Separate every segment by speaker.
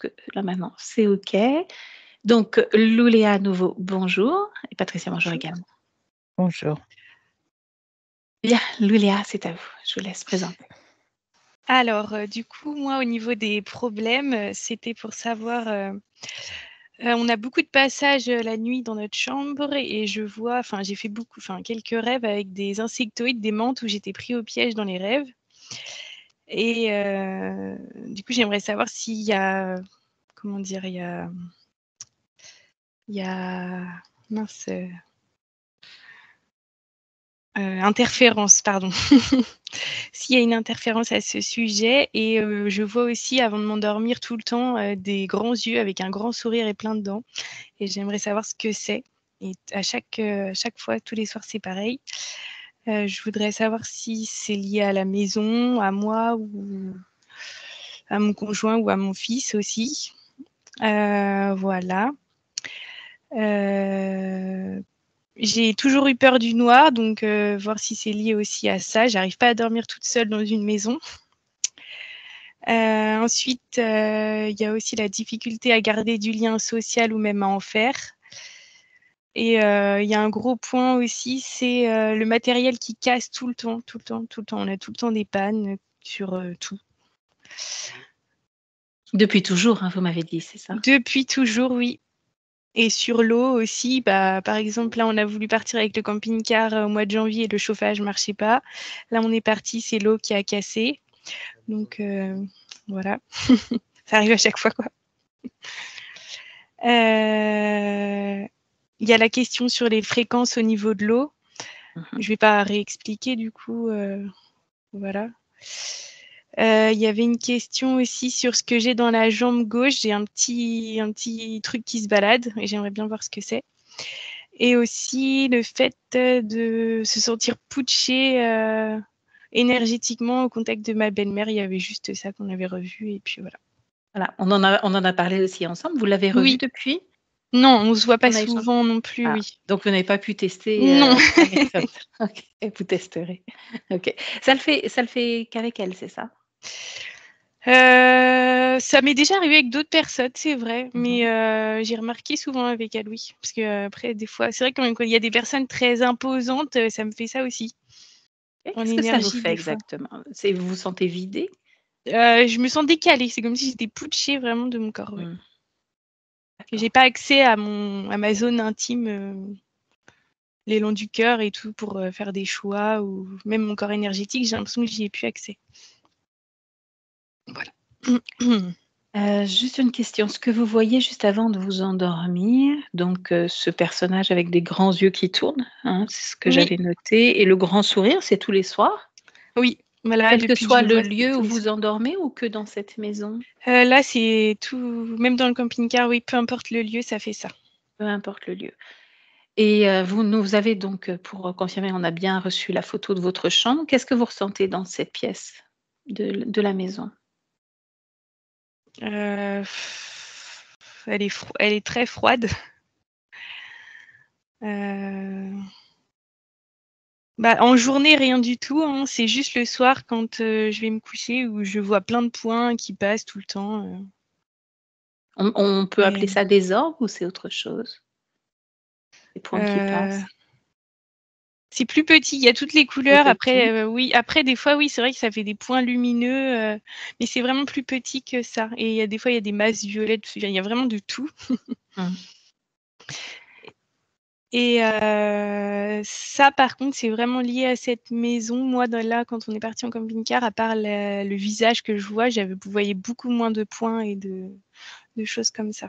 Speaker 1: que là maintenant c'est OK. Donc, Louléa à nouveau, bonjour. Et Patricia, bonjour
Speaker 2: Bonjour.
Speaker 1: également.
Speaker 2: Bonjour.
Speaker 1: Bien, Louléa, c'est à vous. Je vous laisse présenter.
Speaker 3: Alors, du coup, moi, au niveau des problèmes, c'était pour savoir, on a beaucoup de passages, la nuit dans notre chambre et je vois j'ai fait quelques rêves avec des insectoïdes, des mantes où j'étais pris au piège dans les rêves et du coup, j'aimerais savoir s'il y a comment dire? Il y a mince, interférence, pardon. S'il y a une interférence à ce sujet et je vois aussi avant de m'endormir tout le temps, des grands yeux avec un grand sourire et plein de dents et j'aimerais savoir ce que c'est et à chaque fois, tous les soirs, c'est pareil. Je voudrais savoir si c'est lié à la maison, à moi ou à mon conjoint ou à mon fils aussi. Voilà. J'ai toujours eu peur du noir, donc voir si c'est lié aussi à ça. J'arrive pas à dormir toute seule dans une maison. Ensuite, il y a aussi la difficulté à garder du lien social ou même à en faire. Et il y a un gros point aussi, c'est le matériel qui casse tout le temps, tout le temps, tout le temps. On a tout le temps des pannes sur tout.
Speaker 1: Depuis toujours, hein, vous m'avez dit, c'est ça?
Speaker 3: Depuis toujours, oui. Et sur l'eau aussi, par exemple, là, on a voulu partir avec le camping-car au mois de janvier et le chauffage ne marchait pas. Là, on est parti, c'est l'eau qui a cassé. Donc, voilà. Ça arrive à chaque fois, quoi. Il y a la question sur les fréquences au niveau de l'eau. Je vais pas réexpliquer du coup. Voilà. Il y avait une question aussi sur ce que j'ai dans la jambe gauche. J'ai un petit truc qui se balade et j'aimerais bien voir ce que c'est. Et aussi le fait de se sentir putsché énergétiquement au contact de ma belle-mère. Il y avait juste ça qu'on avait revu et puis voilà.
Speaker 1: Voilà, on en a parlé aussi ensemble. Vous l'avez revu
Speaker 3: Oui.
Speaker 1: depuis?
Speaker 3: Non, on se voit pas
Speaker 1: On a échangé?
Speaker 3: souvent non plus,
Speaker 1: Ah,
Speaker 3: oui.
Speaker 1: donc vous n'avez pas pu tester
Speaker 3: Non.
Speaker 1: avec ça. OK, vous testerez. OK. Ça le fait qu'avec elle, c'est ça?
Speaker 3: Ça m'est déjà arrivé avec d'autres personnes, c'est vrai, mais j'ai remarqué souvent avec elle, oui. Parce que après, des fois, c'est vrai que quand il y a des personnes très imposantes, ça me fait ça aussi.
Speaker 1: Et
Speaker 3: En
Speaker 1: qu'est-ce que ça vous
Speaker 3: énergie,
Speaker 1: fait
Speaker 3: des fois.
Speaker 1: exactement? C'est vous vous sentez vidé?
Speaker 3: Je me sens décalée, c'est comme si j'étais putschée vraiment de mon corps, ouais. Que j'ai
Speaker 1: D'accord.
Speaker 3: pas accès à ma zone intime, l'élan du cœur et tout pour faire des choix ou même mon corps énergétique, j'ai l'impression que j'y ai plus accès. Voilà.
Speaker 1: Juste une question, ce que vous voyez juste avant de vous endormir, donc ce personnage avec des grands yeux qui tournent, hein, c'est ce que
Speaker 3: Oui,
Speaker 1: j'avais noté et le grand sourire, c'est tous les soirs?
Speaker 3: oui, voilà,
Speaker 1: Quel que
Speaker 3: depuis que je
Speaker 1: soit
Speaker 3: le
Speaker 1: le
Speaker 3: vois, c'est
Speaker 1: lieu
Speaker 3: tous
Speaker 1: où
Speaker 3: les
Speaker 1: vous
Speaker 3: soirs.
Speaker 1: endormez ou que dans cette maison?
Speaker 3: Là, c'est tout même dans le camping-car, oui, peu importe le lieu, ça fait ça.
Speaker 1: Peu importe le lieu et vous nous avez donc, pour confirmer, on a bien reçu la photo de votre chambre. Qu'est-ce que vous ressentez dans cette pièce de la maison?
Speaker 3: Heu, elle est très froide. Heu, en journée, rien du tout, hein. C'est juste le soir quand, je vais me coucher où je vois plein de points qui passent tout le temps.
Speaker 1: On peut appeler
Speaker 3: Mais
Speaker 1: ça des orbes ou c'est autre chose? Des points qui
Speaker 3: heu,
Speaker 1: passent?
Speaker 3: c'est plus petit, il y a toutes les
Speaker 1: Plus
Speaker 3: couleurs. Après,
Speaker 1: petit?
Speaker 3: oui, après des fois, oui, c'est vrai que ça fait des points lumineux, mais c'est vraiment plus petit que ça et il y a des fois, il y a des masses violettes, il y a vraiment de tout.
Speaker 1: Mmh.
Speaker 3: Et ça, par contre, c'est vraiment lié à cette maison. Moi, là, quand on est parti en camping-car, à part le visage que je vois, vous voyez beaucoup moins de points et de choses comme ça.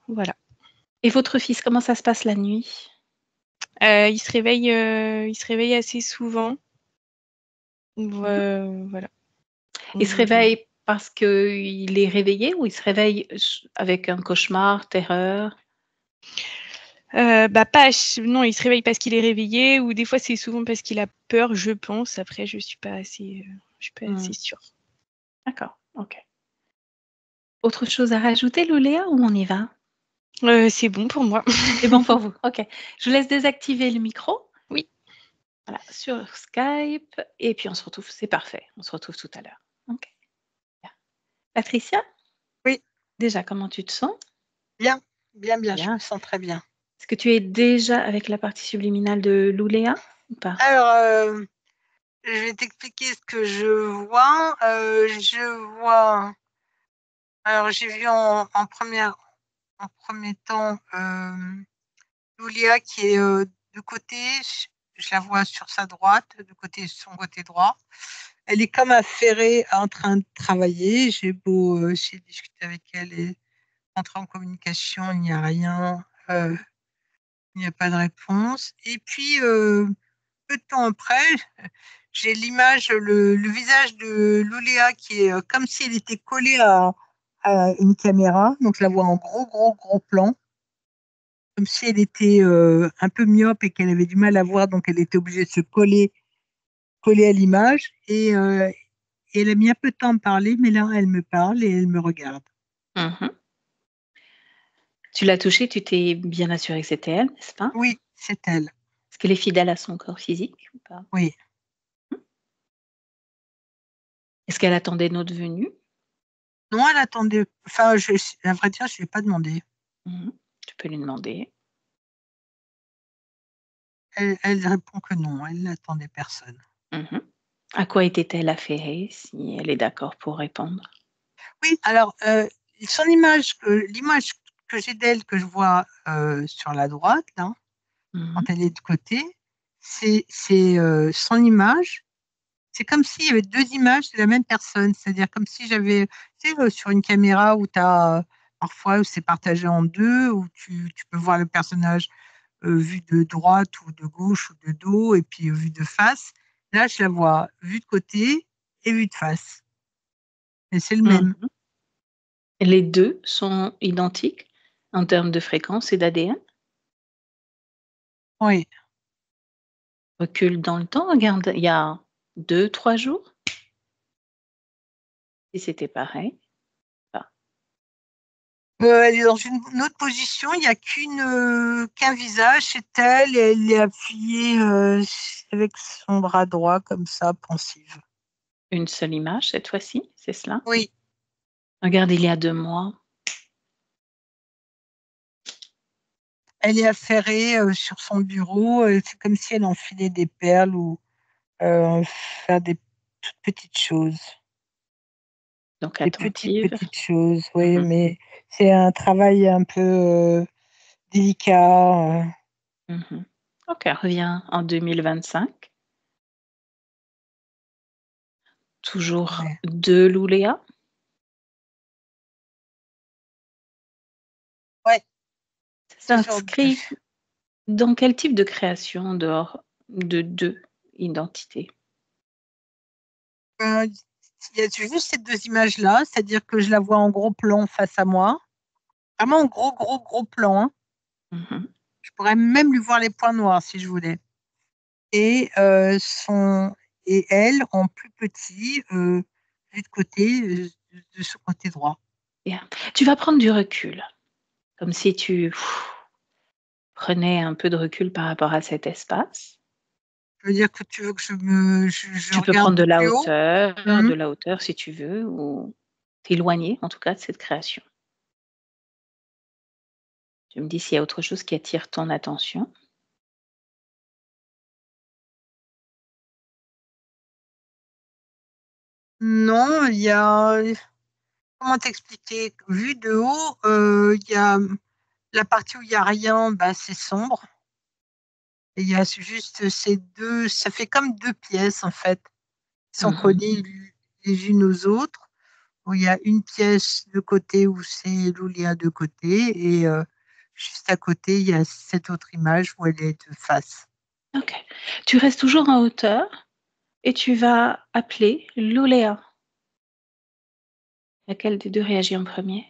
Speaker 3: Voilà.
Speaker 1: Et votre fils, comment ça se passe la nuit?
Speaker 3: Il se réveille assez souvent. Voilà.
Speaker 1: Il se
Speaker 3: Donc
Speaker 1: réveille parce qu'il est réveillé ou il se réveille avec un cauchemar, terreur?
Speaker 3: pas non, il se réveille parce qu'il est réveillé ou des fois, c'est souvent parce qu'il a peur, je pense. Après, je suis pas assez
Speaker 1: Mmh.
Speaker 3: sûre.
Speaker 1: D'accord, OK. Autre chose à rajouter, Louléa, ou on y va?
Speaker 3: C'est bon pour moi.
Speaker 1: C'est bon pour vous? OK. Je vous laisse désactiver le micro.
Speaker 3: Oui.
Speaker 1: Voilà, sur Skype et puis on se retrouve c'est parfait, on se retrouve tout à l'heure. OK. Bien. Patricia?
Speaker 2: Oui.
Speaker 1: Déjà, comment tu te sens?
Speaker 2: Bien, bien, bien, je me
Speaker 1: Bien.
Speaker 2: sens très bien.
Speaker 1: Est-ce que tu es déjà avec la partie subliminale de Lulea ou pas?
Speaker 2: Alors, je vais t'expliquer ce que je vois. Je vois. Alors, j'ai vu en premier temps, Lulia qui est de côté. Je la vois sur sa droite, son côté droit. Elle est comme affairée en train de travailler. J'ai discuté avec elle et entrer en communication, il n'y a rien, il n'y a pas de réponse. Et puis, peu de temps après, j'ai le visage de Lulia qui est comme si elle était collée à une caméra. Donc, je la vois en gros, gros, gros plan. Comme si elle était un peu myope et qu'elle avait du mal à voir, donc elle était obligée de coller à l'image. Et elle a mis un peu de temps à me parler, mais là, elle me parle et elle me regarde.
Speaker 1: Mmh. Tu l'as touchée, tu t'es bien assurée que c'était elle, n'est-ce pas?
Speaker 2: Oui, c'est elle.
Speaker 1: Est-ce qu'elle est fidèle à son corps physique ou pas?
Speaker 2: Oui.
Speaker 1: Est-ce qu'elle attendait notre venue?
Speaker 2: Non, elle attendait. Enfin, à vrai dire, je ne lui ai pas demandé.
Speaker 1: Mmh. Tu peux lui demander.
Speaker 2: Elle répond que non, elle n'attendait personne.
Speaker 1: Mmh. À quoi était-elle affairée, si elle est d'accord pour répondre?
Speaker 2: Oui, alors, l'image que j'ai d'elle, que je vois sur la droite, là, quand
Speaker 1: Mmh.
Speaker 2: elle est de côté, c'est son image. C'est comme s'il y avait deux images de la même personne. C'est-à-dire comme si j'avais, tu sais, sur une caméra où tu as parfois où c'est partagé en deux, où tu peux voir le personnage vue de droite ou de gauche ou de dos, et puis vue de face. Là, je la vois vue de côté et vue de face. Et c'est le même.
Speaker 1: Mmh. Les 2 sont identiques en termes de fréquence et d'ADN?
Speaker 2: Oui.
Speaker 1: Recule dans le temps, regarde, il y a 2, 3 jours, si c'était pareil, pas.
Speaker 2: Elle est dans une autre position. Il n'y a qu'un visage, c'est elle, et elle est appuyée avec son bras droit comme ça, pensive.
Speaker 1: Une seule image cette fois-ci, c'est cela?
Speaker 2: Oui,
Speaker 1: Regarde, il y a 2 mois.
Speaker 2: elle est affairée sur son bureau. C'est comme si elle enfilait des perles ou faire des toutes petites choses.
Speaker 1: Donc
Speaker 2: Des petites,
Speaker 1: attentive.
Speaker 2: petites choses, oui,
Speaker 1: Mmh
Speaker 2: mais c'est un travail un peu délicat.
Speaker 1: mh. Mmh. OK, reviens en 2025. Toujours
Speaker 2: Ouais.
Speaker 1: 2 Lulea.
Speaker 2: Ouais, toujours deux.
Speaker 1: S'inscrit dans quel type de création en dehors de 2 identités?
Speaker 2: Euh, il y a juste ces deux images-là, c'est-à-dire que je la vois en gros plan face à moi. Vraiment en gros, gros, gros plan, hein.
Speaker 1: Mmh.
Speaker 2: Je pourrais même lui voir les points noirs si je voulais. Et, et elle en plus petit, vu de côté, de ce côté droit.
Speaker 1: Bien. Tu vas prendre du recul, comme si tu prenais un peu de recul par rapport à cet espace.
Speaker 2: Ça veut dire que tu veux que je
Speaker 1: Tu peux
Speaker 2: regarde
Speaker 1: prendre
Speaker 2: de plus haut? Mhm.
Speaker 1: de la hauteur si tu veux ou t'éloigner en tout cas de cette création. Tu me dis s'il y a autre chose qui attire ton attention.
Speaker 2: Non, il y a, comment t'expliquer? Vu de haut, il y a la partie où il y a rien, bah, c'est sombre. Et il y a juste ces deux, ça fait comme deux pièces en fait, qui sont
Speaker 1: Mmh.
Speaker 2: collées les unes aux autres, où il y a une pièce de côté où c'est Lulia de côté, et juste à côté, il y a cette autre image où elle est de face.
Speaker 1: OK. Tu restes toujours en hauteur et tu vas appeler Lolea. Laquelle des 2 réagit en premier?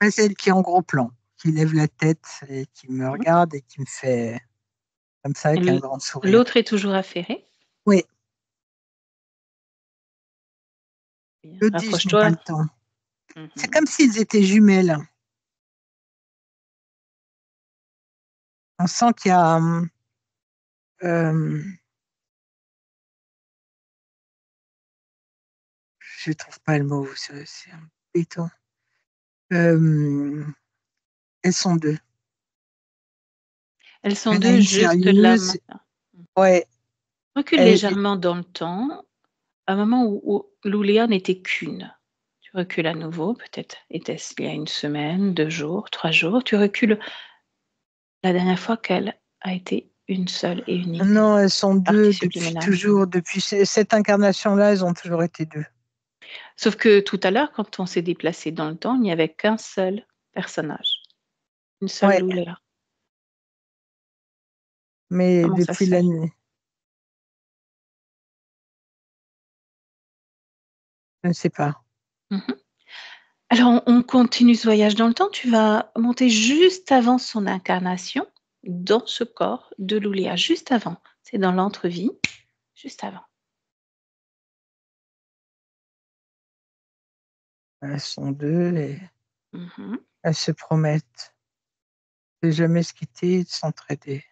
Speaker 2: Ouais, c'est elle qui est en gros plan, qui lève la tête et qui me
Speaker 1: Mmh.
Speaker 2: regarde et qui me fait comme ça avec un grand sourire.
Speaker 1: L'autre est toujours affairé.
Speaker 2: Oui,
Speaker 1: Bien.
Speaker 2: le dit, je n'ai pas
Speaker 1: Rapproche-toi.
Speaker 2: le temps. C'est
Speaker 1: Mmh.
Speaker 2: comme s'ils étaient jumelles. On sent qu'il y a euh, je trouve pas le mot, c'est embêtant. Euh, elles sont deux.
Speaker 1: Elles sont
Speaker 2: Il y en a
Speaker 1: deux
Speaker 2: une
Speaker 1: juste là
Speaker 2: sérieuse.
Speaker 1: maintenant.
Speaker 2: Ouais.
Speaker 1: Recule
Speaker 2: Elle-
Speaker 1: légèrement dans le temps, à un moment où Louléa n'était qu'une. Tu recules à nouveau, peut-être était-ce il y a 1 semaine, 2 jours, 3 jours. Tu recules la dernière fois qu'elle a été une seule et unique
Speaker 2: Non, elles sont
Speaker 1: partie
Speaker 2: deux depuis
Speaker 1: subliminale.
Speaker 2: toujours. Depuis cette incarnation-là, elles ont toujours été deux.
Speaker 1: Sauf que tout à l'heure, quand on s'est déplacé dans le temps, il n'y avait qu'un seul personnage, une seule
Speaker 2: Ouais,
Speaker 1: Louléa.
Speaker 2: mais
Speaker 1: Comment ça
Speaker 2: depuis
Speaker 1: se fait?
Speaker 2: l'année. Je ne sais pas.
Speaker 1: Mmh. Alors on continue ce voyage dans le temps. Tu vas monter juste avant son incarnation, dans ce corps de Louléa, juste avant. C'est dans l'entre-vie, juste avant.
Speaker 2: Elles sont deux et
Speaker 1: Mmh.
Speaker 2: elles se promettent de jamais se quitter et de s'entraider.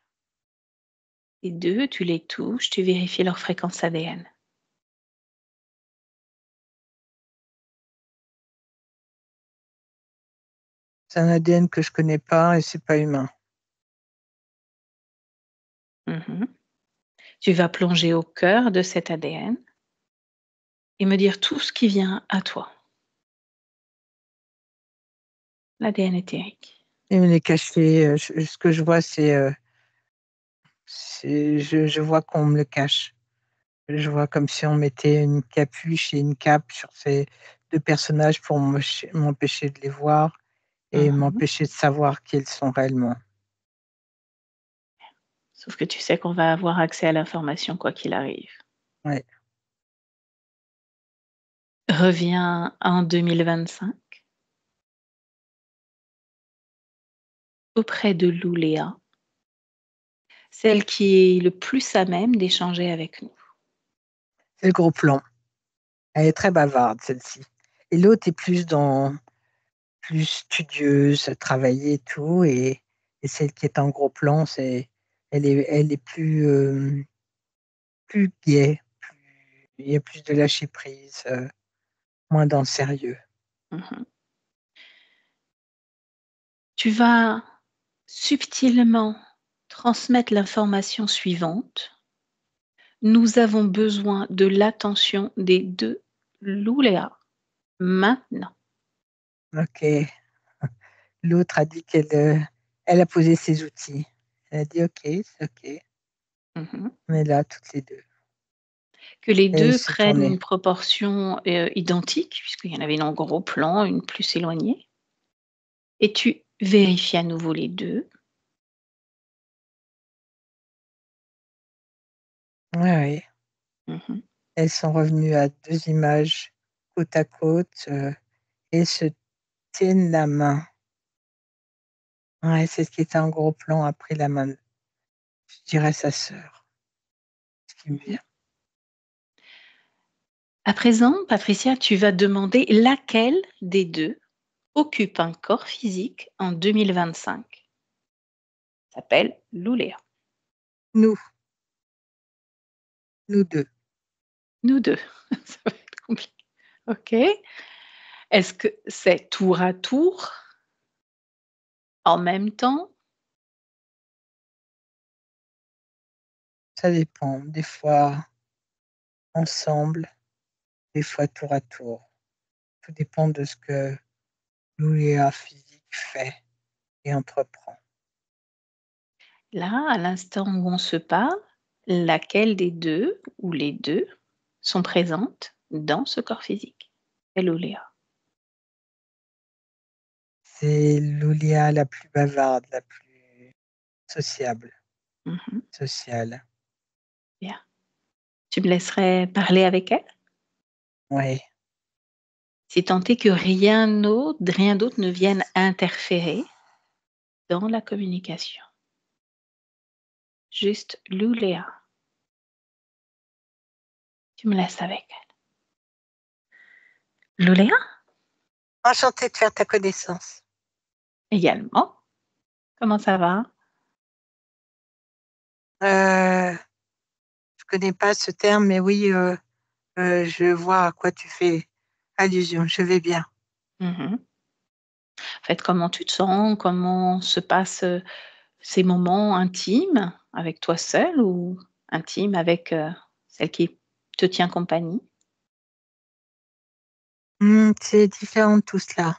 Speaker 1: Les 2, tu les touches, tu vérifies leur fréquence ADN.
Speaker 2: C'est un ADN que je connais pas et c'est pas humain.
Speaker 1: Mmh. Tu vas plonger au cœur de cet ADN et me dire tout ce qui vient à toi. L'ADN éthérique.
Speaker 2: Il me les caché. Ce que je vois, je vois qu'on me le cache. Je vois comme si on mettait une capuche et une cape sur ces deux personnages pour m'empêcher de les voir et
Speaker 1: Mmh.
Speaker 2: m'empêcher de savoir qui ils sont réellement.
Speaker 1: Sauf que tu sais qu'on va avoir accès à l'information quoi qu'il arrive.
Speaker 2: Ouais.
Speaker 1: Reviens en 2025 auprès de Louléa, celle qui est le plus à même d'échanger avec nous.
Speaker 2: C'est le gros plan. Elle est très bavarde, celle-ci. Et l'autre est plus studieuse, à travailler et tout. Et celle qui est en gros plan, elle est plus gaie. Il y a plus de lâcher prise, moins dans le sérieux.
Speaker 1: Mmh. Tu vas subtilement transmettre l'information suivante. Nous avons besoin de l'attention des 2 Louléa maintenant.
Speaker 2: Ok. L'autre a dit elle a posé ses outils. Elle a dit ok, c'est ok.
Speaker 1: Mmh.
Speaker 2: On est là toutes les deux.
Speaker 1: Que les
Speaker 2: Et elle
Speaker 1: 2
Speaker 2: s'est
Speaker 1: prennent
Speaker 2: tournée.
Speaker 1: une proportion, identique, puisqu'il y en avait une en gros plan, une plus éloignée et tu vérifies à nouveau les 2.
Speaker 2: Ouais, oui.
Speaker 1: Mmh.
Speaker 2: Elles sont revenues à deux images côte à côte et se tiennent la main. Ouais, c'est ce qui était en gros plan a pris la main, je dirais sa sœur, ce qui me vient.
Speaker 1: À présent, Patricia, tu vas demander laquelle des 2 occupe un corps physique en 2025. S'appelle Louléa.
Speaker 2: Nous, nous deux.
Speaker 1: Nous 2. Ça va être compliqué. OK. Est-ce que c'est tour à tour? En même temps?
Speaker 2: Ça dépend. Des fois ensemble, des fois tour à tour. Tout dépend de ce que l'Ouléa physique fait et entreprend.
Speaker 1: Là, à l'instant où on se parle, laquelle des 2 ou les 2 sont présentes dans ce corps physique? Et Louléa.
Speaker 2: C'est l'Ouléa la plus bavarde, la plus sociable,
Speaker 1: Mmh.
Speaker 2: sociale.
Speaker 1: Bien. Tu me laisserais parler avec elle?
Speaker 2: Oui,
Speaker 1: Si tant est que rien d'autre ne vienne interférer dans la communication. Juste Louléa. Tu me laisses avec elle. Louléa?
Speaker 2: enchantée de faire ta connaissance.
Speaker 1: Également. Comment ça va?
Speaker 2: Je connais pas ce terme, mais oui, je vois à quoi tu fais allusion. Je vais bien.
Speaker 1: Mmh. fait, comment tu te sens? Comment se passent, ces moments intimes avec toi seul ou intimes avec, celle qui te tient compagnie?
Speaker 2: C'est différent de tout cela.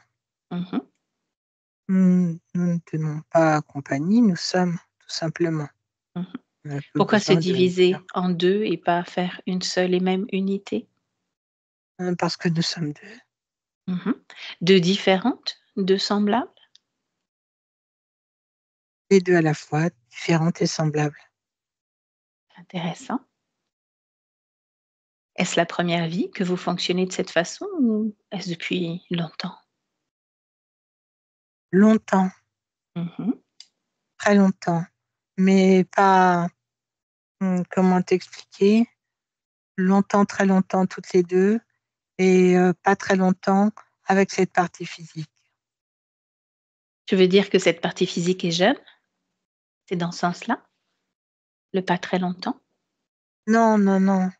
Speaker 1: Mmh.
Speaker 2: Nous ne tenons pas compagnie, nous sommes, tout simplement.
Speaker 1: Mmh.
Speaker 2: On n'a pas
Speaker 1: Pourquoi se
Speaker 2: besoin de dire,
Speaker 1: diviser en 2 et pas faire une seule et même unité?
Speaker 2: parce que nous sommes 2.
Speaker 1: Mmh. 2 différentes? 2 semblables?
Speaker 2: Les 2 à la fois, différentes et semblables.
Speaker 1: Intéressant. Est-ce la première vie que vous fonctionnez de cette façon ou est-ce depuis longtemps?
Speaker 2: Longtemps,
Speaker 1: Mmh.
Speaker 2: très longtemps, mais pas, comment t'expliquer? Longtemps, très longtemps toutes les 2 et pas très longtemps avec cette partie physique.
Speaker 1: Tu veux dire que cette partie physique est jeune? C'est dans ce sens-là? Le pas très longtemps?
Speaker 2: Non, non, non,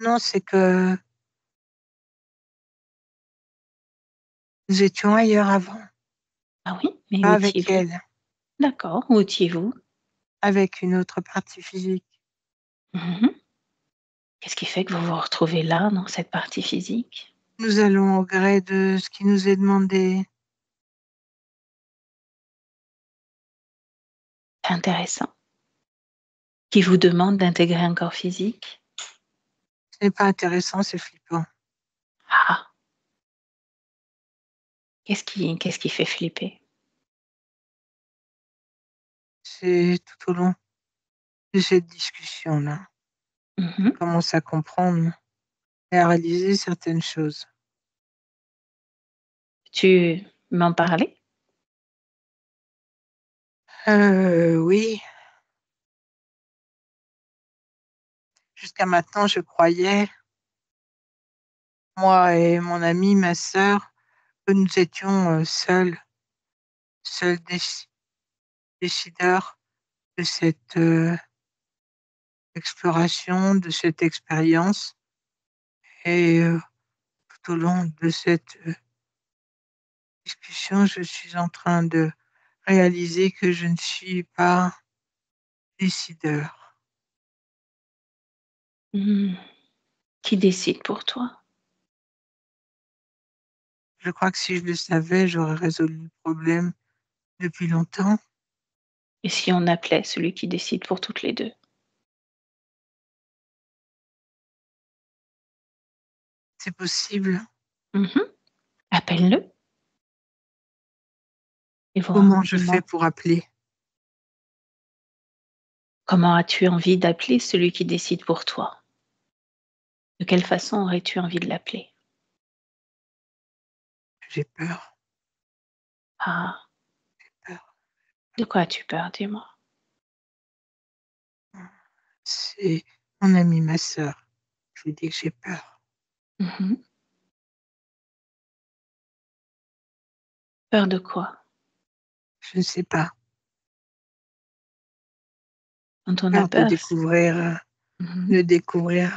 Speaker 2: non, c'est que nous étions ailleurs avant,
Speaker 1: Ah oui? Mais où
Speaker 2: pas avec
Speaker 1: étiez-vous?
Speaker 2: elle,
Speaker 1: D'accord, où étiez-vous?
Speaker 2: avec une autre partie physique.
Speaker 1: Mmh. Qu'est-ce qui fait que vous vous retrouvez là, dans cette partie physique?
Speaker 2: Nous allons au gré de ce qui nous est demandé.
Speaker 1: C'est intéressant. Qui vous demande d'intégrer un corps physique?
Speaker 2: Ce n'est pas intéressant, c'est flippant.
Speaker 1: Ah! Qu'est-ce qui fait flipper?
Speaker 2: C'est tout au long de cette discussion-là, je
Speaker 1: Mmh.
Speaker 2: commence à comprendre et à réaliser certaines choses.
Speaker 1: Tu m'en parlais?
Speaker 2: Oui, jusqu'à maintenant, je croyais, moi et mon ami, ma sœur, que nous étions, seuls décideurs de cette, exploration, de cette expérience et tout au long de cette, discussion, je suis en train de réaliser que je ne suis pas décideur.
Speaker 1: Mmh. Qui décide pour toi?
Speaker 2: Je crois que si je le savais, j'aurais résolu le problème depuis longtemps.
Speaker 1: Et si on appelait celui qui décide pour toutes les 2?
Speaker 2: C'est possible.
Speaker 1: Mmh. Appelle-le et vois
Speaker 2: Comment je fais
Speaker 1: dis-moi,
Speaker 2: pour appeler?
Speaker 1: comment as-tu envie d'appeler celui qui décide pour toi? De quelle façon aurais-tu envie de l'appeler?
Speaker 2: J'ai peur,
Speaker 1: Ah,
Speaker 2: peur.
Speaker 1: de quoi as-tu peur? Dis-moi.
Speaker 2: C'est mon amie, ma sœur. Je lui dis que j'ai peur.
Speaker 1: Mmh. Peur de quoi?
Speaker 2: Je ne sais pas.
Speaker 1: Quand on a
Speaker 2: Peur de
Speaker 1: peur,
Speaker 2: découvrir,
Speaker 1: mmh,
Speaker 2: de découvrir,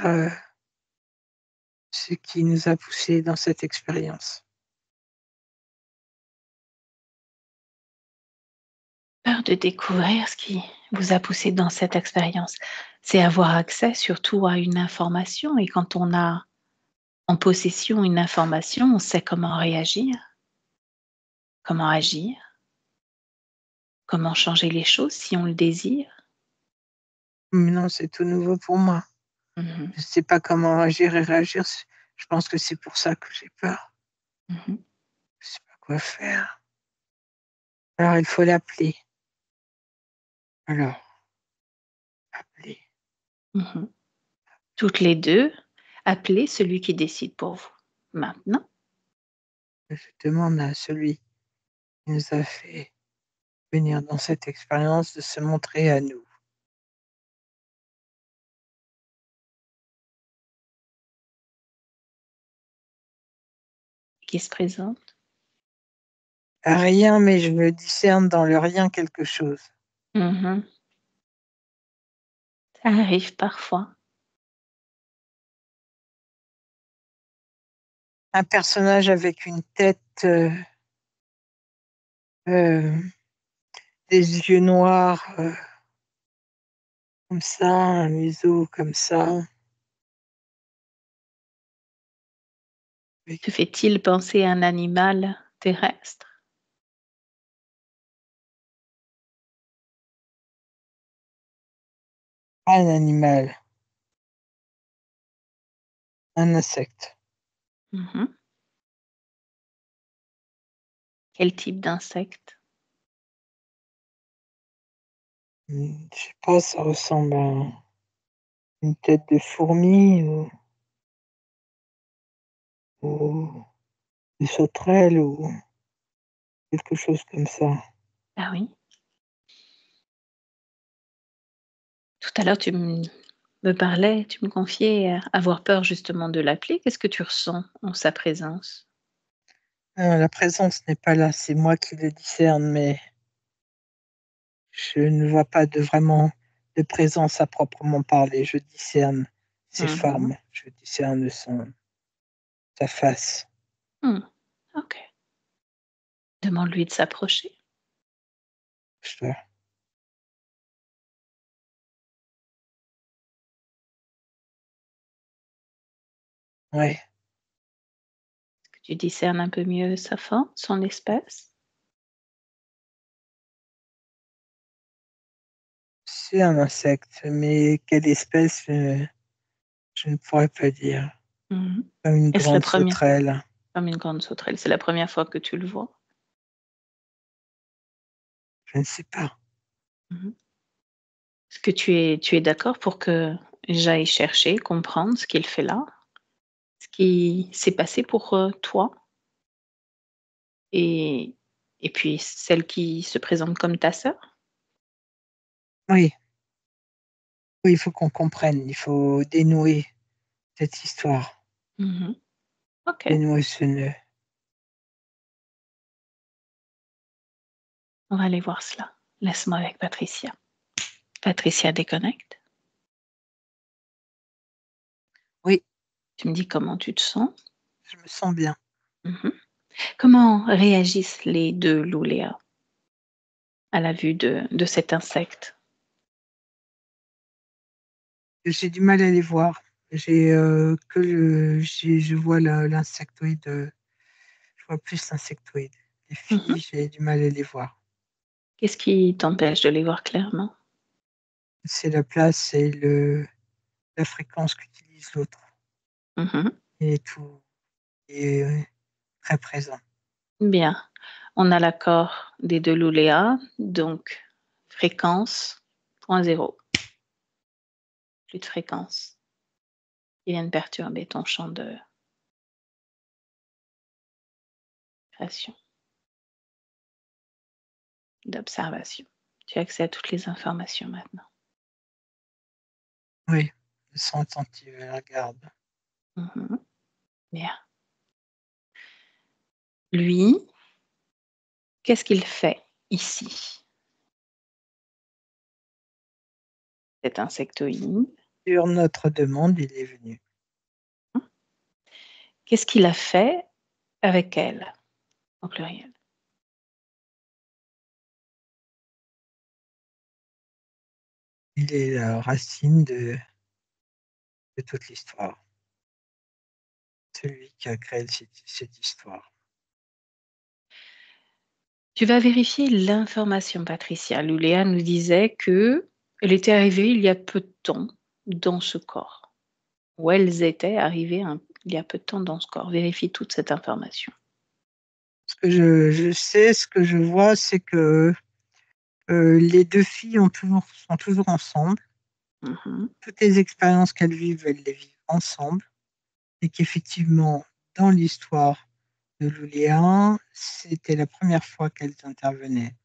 Speaker 2: ce qui nous a poussés dans cette expérience.
Speaker 1: peur de découvrir ce qui vous a poussé dans cette expérience. C'est avoir accès surtout à une information et quand on a en possession une information, on sait comment réagir, comment agir, comment changer les choses si on le désire.
Speaker 2: Mais non, c'est tout nouveau pour moi.
Speaker 1: Mmh.
Speaker 2: Je ne sais pas comment agir et réagir. Je pense que c'est pour ça que j'ai peur.
Speaker 1: Mmh.
Speaker 2: Je ne sais pas quoi faire. Alors il faut l'appeler. Alors, appeler.
Speaker 1: Mmh. Toutes les 2, appelez celui qui décide pour vous. Maintenant,
Speaker 2: Je demande à celui qui nous a fait venir dans cette expérience de se montrer à nous.
Speaker 1: qui se présente.
Speaker 2: Rien, mais je me discerne dans le rien quelque chose.
Speaker 1: Mmh. Ça arrive parfois.
Speaker 2: Un personnage avec une tête, euh, des yeux noirs comme ça, un museau comme ça.
Speaker 1: Te fait-il penser à un animal terrestre?
Speaker 2: Pas un animal, un insecte.
Speaker 1: Mhm. Quel type d'insecte?
Speaker 2: Je sais pas, ça ressemble à une tête de fourmi ou une sauterelle ou quelque chose comme ça.
Speaker 1: Ah oui. Tout à l'heure, me parlais, tu me confiais avoir peur justement de l'appeler. Qu'est-ce que tu ressens en sa présence?
Speaker 2: La présence n'est pas là, c'est moi qui le discerne, mais je ne vois pas vraiment de présence à proprement parler. Je discerne ses
Speaker 1: Mhm.
Speaker 2: formes, je discerne sa face.
Speaker 1: Hmm. Ok. Demande-lui de s'approcher.
Speaker 2: Je- Ouais,
Speaker 1: Que tu discernes un peu mieux sa forme, son espace.
Speaker 2: c'est un insecte, mais quelle espèce, je ne pourrais pas dire.
Speaker 1: Mhm.
Speaker 2: Comme une
Speaker 1: Est-ce la
Speaker 2: grande
Speaker 1: première,
Speaker 2: sauterelle,
Speaker 1: comme une grande sauterelle, c'est la première fois que tu le vois?
Speaker 2: je ne sais pas.
Speaker 1: Mhm. Est-ce que tu es d'accord pour que j'aille chercher, comprendre ce qu'il fait là, ce qui s'est passé pour toi et, et puis celle qui se présente comme ta sœur?
Speaker 2: Oui, oui, il faut qu'on comprenne, il faut dénouer cette histoire,
Speaker 1: Mhm. Ok,
Speaker 2: dénouer ce nœud.
Speaker 1: on va aller voir cela. Laisse-moi avec Patricia. Patricia déconnecte.
Speaker 2: Oui,
Speaker 1: Tu me dis comment tu te sens.
Speaker 2: je me sens bien.
Speaker 1: Mhm. Comment réagissent les deux louléas à la vue de cet insecte?
Speaker 2: J'ai du mal à les voir. J'ai que je vois l'insectoïde. Je vois plus l'insectoïde. Les
Speaker 1: Mhm.
Speaker 2: filles, j'ai du mal à les voir.
Speaker 1: Qu'est-ce qui t'empêche de les voir clairement?
Speaker 2: C'est la place et la fréquence qu'utilise l'autre.
Speaker 1: Mhm.
Speaker 2: Et tout est très présent.
Speaker 1: Bien. On a l'accord des deux louléas, donc fréquence, point zéro. Plus de fréquence. Qui viennent perturber ton champ de création, d'observation. Tu as accès à toutes les informations maintenant.
Speaker 2: Oui, elles sont attentives, elles regardent.
Speaker 1: Mhm. Bien. Lui, qu'est-ce qu'il fait ici? Cet insectoïde.
Speaker 2: Sur notre demande, il est venu.
Speaker 1: Qu'est-ce qu'il a fait avec elle, au pluriel?
Speaker 2: Il est la racine de toute l'histoire. Celui qui a créé cette histoire.
Speaker 1: Tu vas vérifier l'information, Patricia. Luléa nous disait que elle était arrivée il y a peu de temps dans ce corps, ou elles étaient arrivées il y a peu de temps dans ce corps. Vérifie toute cette information.
Speaker 2: Ce que je sais, ce que je vois, c'est que les deux filles sont toujours ensemble.
Speaker 1: Mhm.
Speaker 2: Toutes les expériences qu'elles vivent, elles les vivent ensemble. Et qu'effectivement, dans l'histoire de Luléa, c'était la première fois qu'elles intervenaient.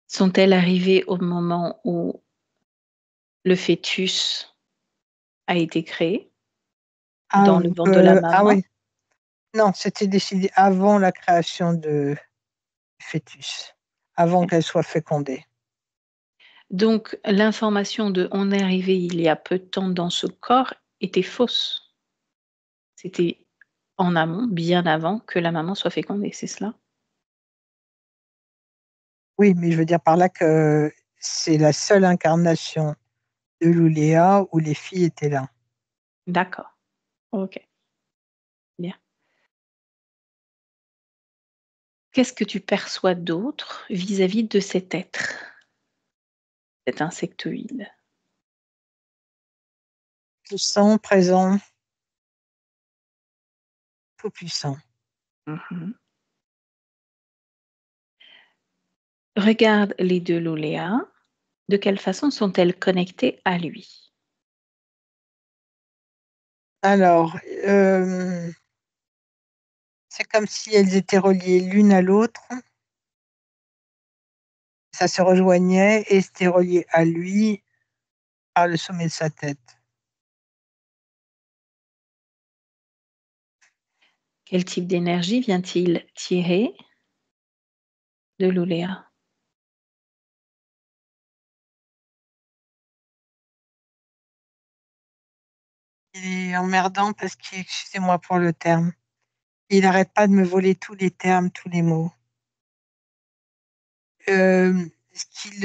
Speaker 1: Sont-elles arrivées au moment où le fœtus a été créé dans le ventre de la
Speaker 2: Ah
Speaker 1: maman?
Speaker 2: oui, non, c'était décidé avant la création du fœtus, avant
Speaker 1: Ok.
Speaker 2: qu'elle soit fécondée.
Speaker 1: Donc l'information de on est arrivé il y a peu de temps dans ce corps était fausse. C'était en amont, bien avant que la maman soit fécondée, c'est cela?
Speaker 2: Oui, mais je veux dire par là que c'est la seule incarnation de Luléa où les filles étaient là.
Speaker 1: D'accord. OK, bien. Qu'est-ce que tu perçois d'autre vis-à-vis de cet être, cet insectoïde?
Speaker 2: Puissant, présent, tout puissant.
Speaker 1: Mmh. Regarde les 2 Loléas. De quelle façon sont-elles connectées à lui?
Speaker 2: Alors, c'est comme si elles étaient reliées l'une à l'autre, ça se rejoignait et c'était relié à lui par le sommet de sa tête.
Speaker 1: Quel type d'énergie vient-il tirer de Loléa?
Speaker 2: Il est emmerdant parce qu'il excusez-moi pour le terme, il arrête pas de me voler tous les termes, tous les mots. Ce qu'il,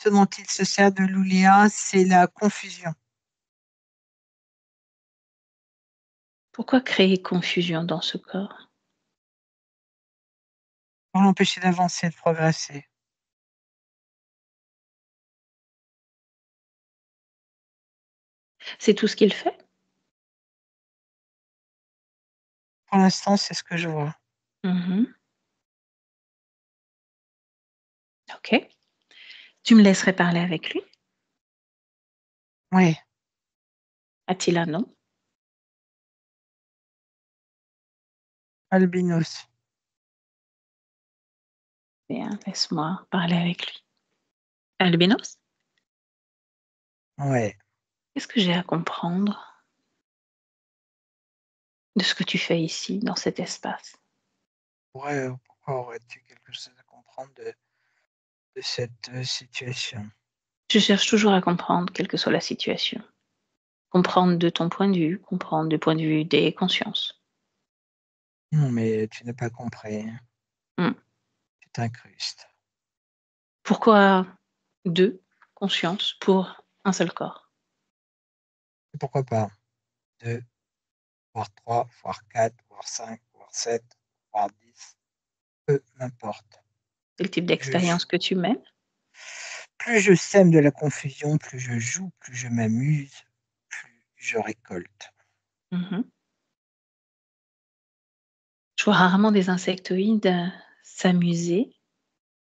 Speaker 2: ce dont il se sert de Luléa, c'est la confusion.
Speaker 1: Pourquoi créer confusion dans ce corps?
Speaker 2: Pour l'empêcher d'avancer, de progresser.
Speaker 1: C'est tout ce qu'il fait?
Speaker 2: Pour l'instant, c'est ce que je vois.
Speaker 1: Mmh. OK. Tu me laisserais parler avec lui?
Speaker 2: Oui,
Speaker 1: A-t-il un nom?
Speaker 2: albinos.
Speaker 1: Bien, laisse-moi parler avec lui. Albinos?
Speaker 2: Ouais.
Speaker 1: Qu'est-ce que j'ai à comprendre de ce que tu fais ici, dans cet espace?
Speaker 2: Ouais, pourquoi aurais-tu quelque chose à comprendre de cette, situation?
Speaker 1: Je cherche toujours à comprendre, quelle que soit la situation. Comprendre de ton point de vue, comprendre du point de vue des consciences.
Speaker 2: Non, mais tu n'as pas compris,
Speaker 1: Mmh.
Speaker 2: tu t'incrustes.
Speaker 1: Pourquoi 2 consciences pour un seul corps?
Speaker 2: Et pourquoi pas 2, voire 3, voire 4, voire 5, voire 7, voire 10, peu m'importe.
Speaker 1: C'est le type
Speaker 2: Je joue.
Speaker 1: d'expérience que tu mènes?
Speaker 2: Plus je sème de la confusion, plus je joue, plus je m'amuse, plus je récolte.
Speaker 1: Mmh. Je vois rarement des insectoïdes, s'amuser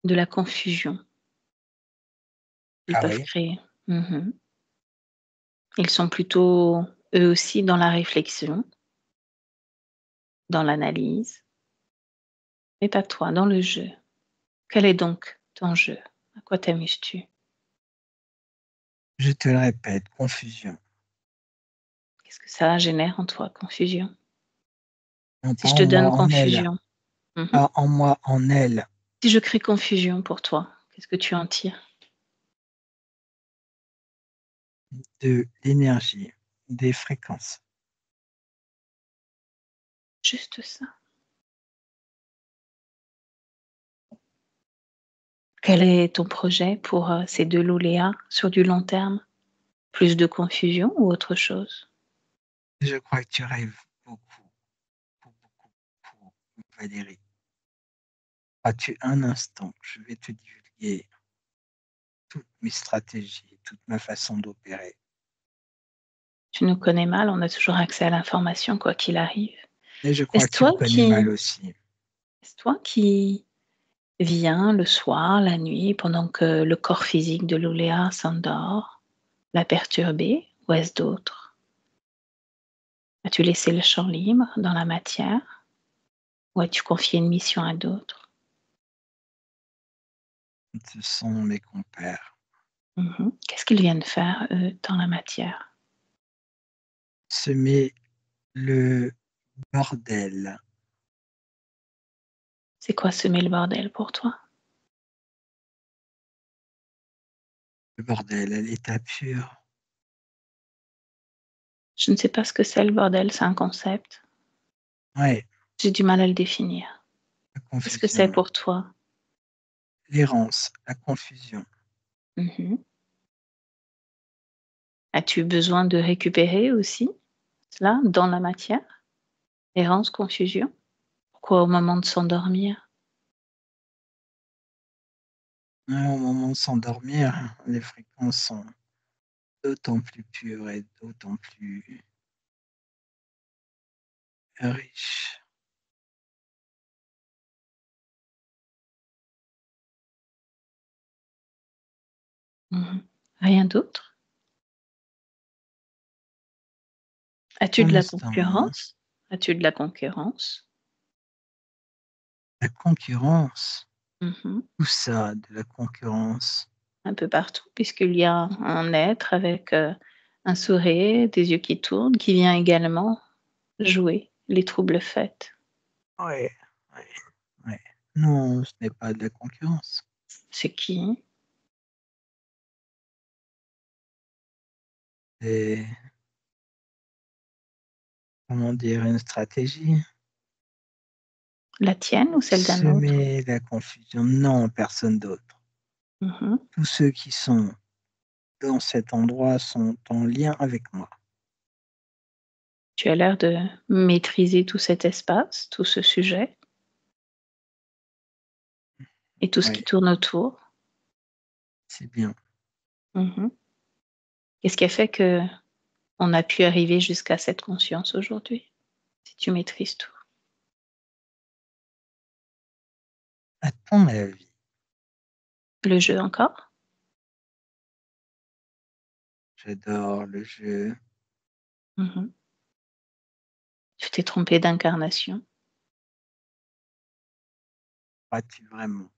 Speaker 1: de la confusion. Ils
Speaker 2: Ah
Speaker 1: peuvent
Speaker 2: oui?
Speaker 1: créer. Mmh. Ils sont plutôt, eux aussi, dans la réflexion, dans l'analyse, mais pas toi, dans le jeu. Quel est donc ton jeu? À quoi t'amuses-tu?
Speaker 2: Je te le répète, confusion.
Speaker 1: Qu'est-ce que ça génère en toi, confusion?
Speaker 2: Non
Speaker 1: Si
Speaker 2: pas
Speaker 1: je
Speaker 2: en
Speaker 1: te
Speaker 2: moi,
Speaker 1: donne
Speaker 2: en elle.
Speaker 1: confusion, mmh
Speaker 2: Pas en moi, en elle.
Speaker 1: si je crée confusion pour toi, qu'est-ce que tu en tires?
Speaker 2: De l'énergie, des fréquences.
Speaker 1: Juste ça. Quel est ton projet pour, ces 2 lauréats sur du long terme? Plus de confusion ou autre chose?
Speaker 2: Je crois que tu rêves beaucoup, beaucoup, beaucoup, Valérie. As-tu un instant? Je vais te divulguer toutes mes stratégies, toute ma façon d'opérer.
Speaker 1: Tu nous connais mal, on a toujours accès à l'information quoi qu'il arrive.
Speaker 2: Et je crois
Speaker 1: Est-ce
Speaker 2: que tu me
Speaker 1: toi
Speaker 2: connais
Speaker 1: qui
Speaker 2: mal aussi.
Speaker 1: est-ce toi qui viens le soir, la nuit, pendant que le corps physique de Louléa s'endort, la perturber ou est-ce d'autres? As-tu laissé le champ libre dans la matière ou as-tu confié une mission à d'autres?
Speaker 2: Ce sont mes compères.
Speaker 1: Mmh. Qu'est-ce qu'ils viennent faire, eux, dans la matière?
Speaker 2: Semer le bordel.
Speaker 1: C'est quoi semer le bordel pour toi?
Speaker 2: Le bordel à l'état pur.
Speaker 1: Je ne sais pas ce que c'est le bordel, c'est un concept.
Speaker 2: Ouais,
Speaker 1: J'ai du mal à le définir.
Speaker 2: la
Speaker 1: Qu'est-ce que c'est
Speaker 2: confusion.
Speaker 1: pour toi?
Speaker 2: l'errance, la confusion.
Speaker 1: Mhm. As-tu besoin de récupérer aussi cela dans la matière? Errance, confusion? Pourquoi au moment de s'endormir?
Speaker 2: Au moment de s'endormir, les fréquences sont d'autant plus pures et d'autant plus riches.
Speaker 1: Mhm. Rien d'autre? As-tu
Speaker 2: Pour
Speaker 1: de la
Speaker 2: l'instant,
Speaker 1: concurrence? As-tu de la concurrence?
Speaker 2: la concurrence,
Speaker 1: Mhm.
Speaker 2: tout ça, de la concurrence.
Speaker 1: Un peu partout, puisqu'il y a un être avec un sourire, des yeux qui tournent, qui vient également jouer les troubles faits.
Speaker 2: Ouais, ouais, ouais. Non, ce n'est pas de la concurrence.
Speaker 1: C'est qui?
Speaker 2: C'est, comment dire, une stratégie.
Speaker 1: La tienne ou celle d'un autre?
Speaker 2: Semer la confusion. Non, personne d'autre.
Speaker 1: Mhm.
Speaker 2: Tous ceux qui sont dans cet endroit sont en lien avec moi.
Speaker 1: Tu as l'air de maîtriser tout cet espace, tout ce sujet et tout ce
Speaker 2: Oui,
Speaker 1: qui tourne autour.
Speaker 2: c'est bien.
Speaker 1: Mhm. Qu'est-ce qui a fait que on a pu arriver jusqu'à cette conscience aujourd'hui, si tu maîtrises tout?
Speaker 2: À ton avis,
Speaker 1: Le jeu encore?
Speaker 2: j'adore le jeu.
Speaker 1: Mhm. Tu t'es trompé d'incarnation.
Speaker 2: Crois-tu vraiment?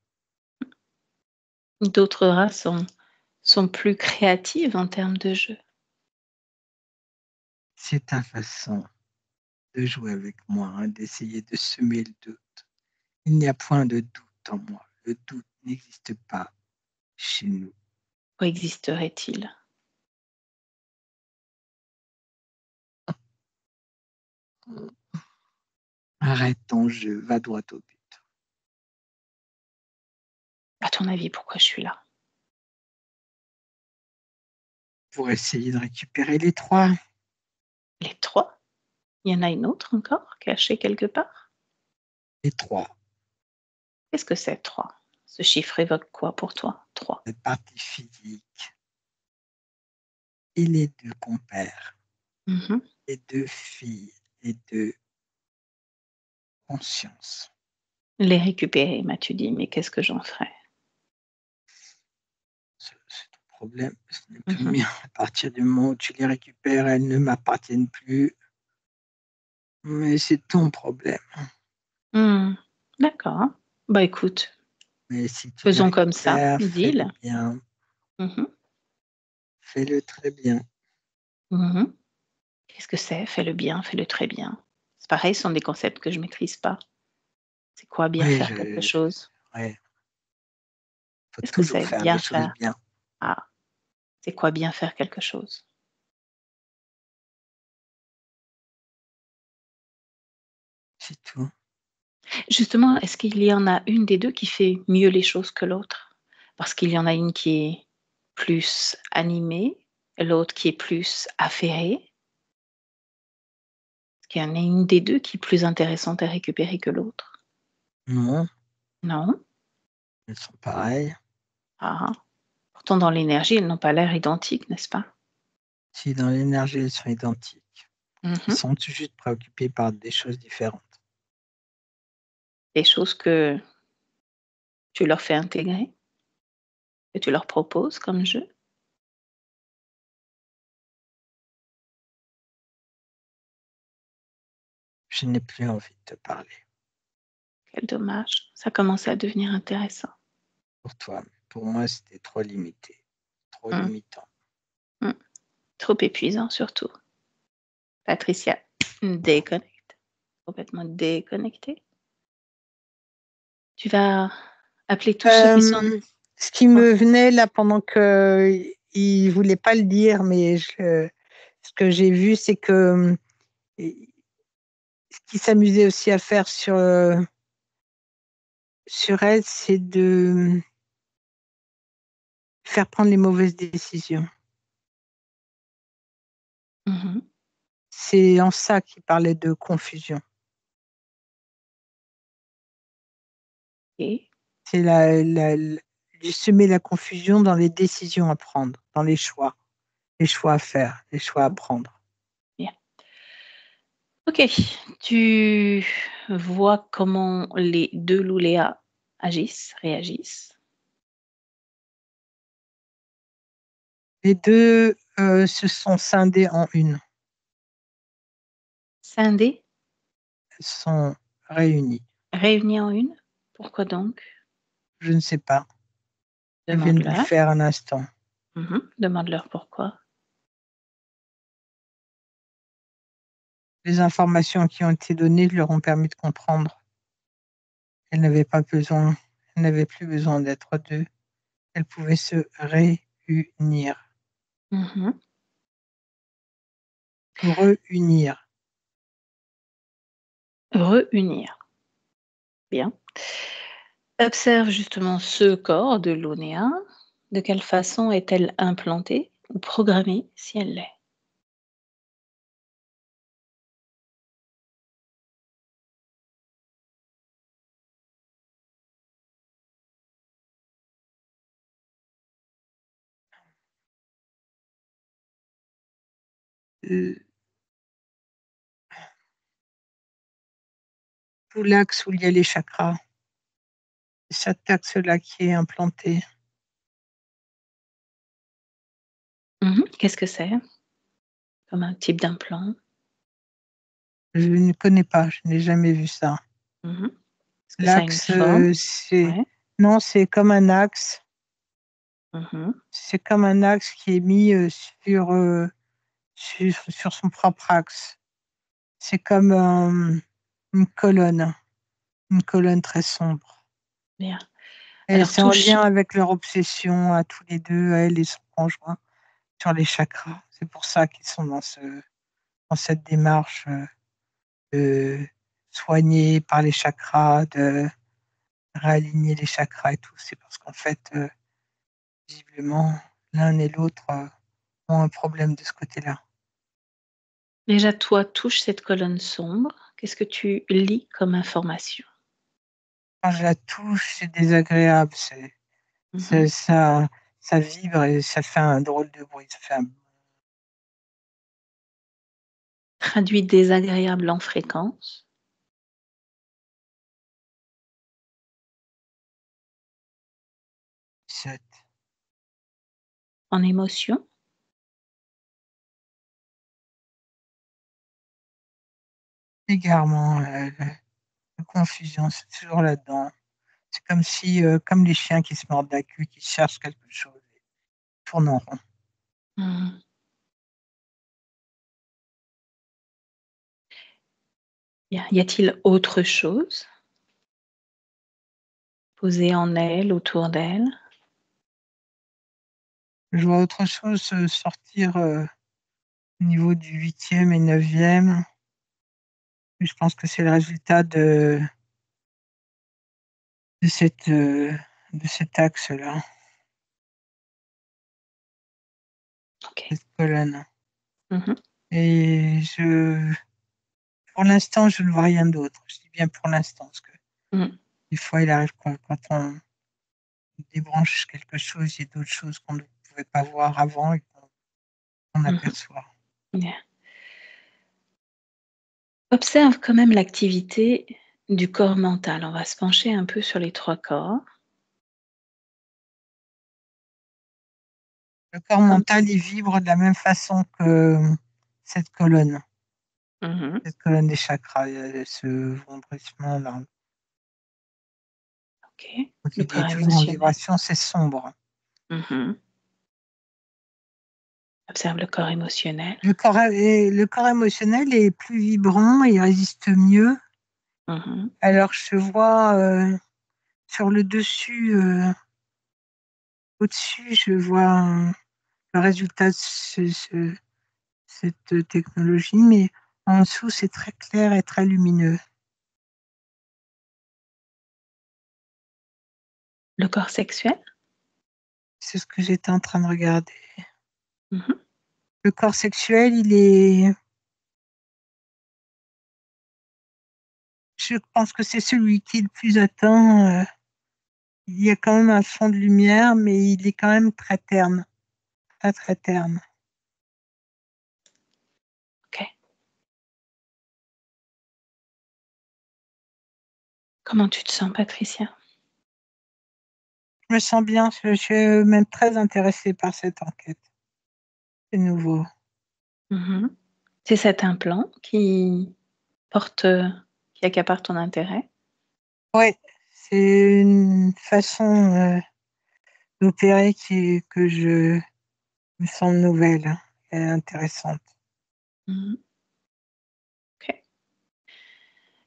Speaker 1: D'autres races sont plus créatives en termes de jeu.
Speaker 2: C'est ta façon de jouer avec moi, hein, d'essayer de semer le doute. Il n'y a point de doute en moi. Le doute n'existe pas chez nous.
Speaker 1: Pourquoi existerait-il?
Speaker 2: Arrête ton jeu, va droit au but.
Speaker 1: À ton avis, pourquoi je suis là?
Speaker 2: Pour essayer de récupérer les trois.
Speaker 1: Les 3? Il y en a une autre encore, cachée quelque part?
Speaker 2: Les trois.
Speaker 1: Qu'est-ce que c'est 3? Ce chiffre évoque quoi pour toi, 3?
Speaker 2: La partie physique et les deux compères,
Speaker 1: Mhm.
Speaker 2: les deux filles, les deux consciences.
Speaker 1: Les récupérer, m'as-tu dit, mais qu'est-ce que j'en ferais?
Speaker 2: C'est ton problème, ce n'est plus le
Speaker 1: Mhm.
Speaker 2: mien. À partir du moment où tu les récupères, elles ne m'appartiennent plus. Mais c'est ton problème.
Speaker 1: Hmm. D'accord. Bah écoute,
Speaker 2: Mais si tu les
Speaker 1: faisons comme ça,
Speaker 2: récupères, fais-le
Speaker 1: deal.
Speaker 2: bien.
Speaker 1: Mhm.
Speaker 2: Fais-le très bien.
Speaker 1: Mhm. Qu'est-ce que c'est? Fais-le bien, fais-le très bien. C'est pareil, ce sont des concepts que je maîtrise pas. C'est quoi bien
Speaker 2: Oui,
Speaker 1: faire quelque chose?
Speaker 2: ouais, faut
Speaker 1: Qu'est-ce que
Speaker 2: toujours
Speaker 1: c'est
Speaker 2: faire les
Speaker 1: bien
Speaker 2: choses
Speaker 1: faire?
Speaker 2: bien.
Speaker 1: Ah, c'est quoi bien faire quelque chose?
Speaker 2: C'est tout.
Speaker 1: Justement, est-ce qu'il y en a une des 2 qui fait mieux les choses que l'autre? Parce qu'il y en a une qui est plus animée, l'autre qui est plus affairée. Est-ce qu'il y en a une des 2 qui est plus intéressante à récupérer que l'autre?
Speaker 2: Non,
Speaker 1: Non?
Speaker 2: elles sont pareilles.
Speaker 1: Ah, pourtant dans l'énergie, elles n'ont pas l'air identiques, n'est-ce pas?
Speaker 2: Si dans l'énergie, elles sont identiques. Elles
Speaker 1: Mmh.
Speaker 2: sont juste préoccupées par des choses différentes.
Speaker 1: Des choses que tu leur fais intégrer, que tu leur proposes comme jeu.
Speaker 2: Je n'ai plus envie de te parler
Speaker 1: Quel dommage, ça commençait à devenir intéressant.
Speaker 2: pour toi. Pour moi, c'était trop limité, trop
Speaker 1: Mmh,
Speaker 2: limitant.
Speaker 1: mmh. Trop épuisant surtout. Patricia, déconnecte, complètement déconnectée. Tu vas appeler tous ceux qui sont
Speaker 2: Ce qui
Speaker 1: quoi?
Speaker 2: me venait là pendant qu'il ne voulait pas le dire, mais ce que j'ai vu, c'est que ce qu'il s'amusait aussi à faire sur elle, c'est de faire prendre les mauvaises décisions.
Speaker 1: Mhm.
Speaker 2: C'est en ça qu'il parlait de confusion.
Speaker 1: Et
Speaker 2: C'est lui semer la confusion dans les décisions à prendre, dans les choix à faire, les choix à prendre.
Speaker 1: bien. Ok, tu vois comment les deux louléas réagissent.
Speaker 2: Les deux se sont scindés en une,
Speaker 1: Scindés,
Speaker 2: sont réunis.
Speaker 1: réunis en une. Pourquoi donc?
Speaker 2: Je ne sais pas. Je viens de le
Speaker 1: Demande-leur.
Speaker 2: faire un instant.
Speaker 1: Demande-leur pourquoi.
Speaker 2: Les informations qui ont été données leur ont permis de comprendre. Elles n'avaient plus besoin d'être deux. Elles pouvaient se réunir.
Speaker 1: Mhm.
Speaker 2: Réunir.
Speaker 1: Réunir. Bien. Observe justement ce corps de l'Onéa. De quelle façon est-elle implantée ou programmée si elle l'est?
Speaker 2: Euh, Tout l'axe où il y a les chakras. C'est cet axe-là qui est implanté.
Speaker 1: Qu'est-ce que c'est comme un type d'implant?
Speaker 2: Je ne connais pas, je n'ai jamais vu ça.
Speaker 1: Est-ce que ça a une
Speaker 2: L'axe,
Speaker 1: forme?
Speaker 2: c'est...
Speaker 1: Ouais.
Speaker 2: Non, c'est comme un axe.
Speaker 1: Mhm.
Speaker 2: C'est comme un axe qui est mis sur son propre axe. C'est comme une colonne très sombre.
Speaker 1: Bien.
Speaker 2: Et
Speaker 1: Alors
Speaker 2: c'est en
Speaker 1: touche.
Speaker 2: lien avec leur obsession à tous les deux, à elle et son conjoint, sur les chakras. C'est pour ça qu'ils sont dans cette démarche de soigner par les chakras, de réaligner les chakras et tout. C'est parce qu'en fait, visiblement, l'un et l'autre ont un problème de ce côté-là.
Speaker 1: Déjà, toi, touche cette colonne sombre. Qu'est-ce que tu lis comme information?
Speaker 2: Quand je la touche, c'est désagréable.
Speaker 1: Mhm.
Speaker 2: Ça vibre et ça fait un drôle de bruit. Ça fait un
Speaker 1: Traduis désagréable en fréquence.
Speaker 2: 7.
Speaker 1: En émotion.
Speaker 2: Égarement, la confusion, c'est toujours là-dedans. C'est comme si, comme les chiens qui se mordent la queue, qui cherchent quelque chose, ils tournent en rond.
Speaker 1: Mhm. Bien. Y a-t-il autre chose posée en elle, autour d'elle?
Speaker 2: Je vois autre chose sortir au niveau du 8e et 9e. Je pense que c'est le résultat de, cette, de cet axe-là,
Speaker 1: Ok.
Speaker 2: cette colonne.
Speaker 1: Mhm.
Speaker 2: Et pour l'instant, je ne vois rien d'autre. Je dis bien pour l'instant, parce que
Speaker 1: Mhm.
Speaker 2: des fois, il arrive quand on débranche quelque chose, il y a d'autres choses qu'on ne pouvait pas voir avant et qu'on
Speaker 1: Mhm.
Speaker 2: aperçoit.
Speaker 1: Bien. Observe quand même l'activité du corps mental. On va se pencher un peu sur les 3 corps.
Speaker 2: Le corps
Speaker 1: Comme
Speaker 2: mental, il vibre de la même façon que cette colonne,
Speaker 1: mhm.
Speaker 2: cette colonne des chakras. Il y a ce vombrissement-là.
Speaker 1: OK.
Speaker 2: Donc,
Speaker 1: Le
Speaker 2: il est
Speaker 1: corps
Speaker 2: toujours en
Speaker 1: émotionnel.
Speaker 2: vibration, c'est sombre.
Speaker 1: Mhm. Observe le corps émotionnel.
Speaker 2: Le corps émotionnel est plus vibrant, il résiste mieux.
Speaker 1: Mhm.
Speaker 2: Alors, je vois sur le dessus, au-dessus, je vois le résultat de cette technologie, mais en dessous, c'est très clair et très lumineux.
Speaker 1: Le corps sexuel.
Speaker 2: c'est ce que j'étais en train de regarder.
Speaker 1: Mhm.
Speaker 2: Le corps sexuel, il est. Je pense que c'est celui qui est le plus atteint. Il y a quand même un fond de lumière, mais il est quand même très terne. Très, très terne.
Speaker 1: Ok. Comment tu te sens, Patricia?
Speaker 2: Je me sens bien. Je suis même très intéressée par cette enquête. C'est nouveau.
Speaker 1: Mhm. C'est cet implant porte, qui accapare ton intérêt?
Speaker 2: Oui, c'est une façon d'opérer que je me semble nouvelle et intéressante.
Speaker 1: Mhm. Ok.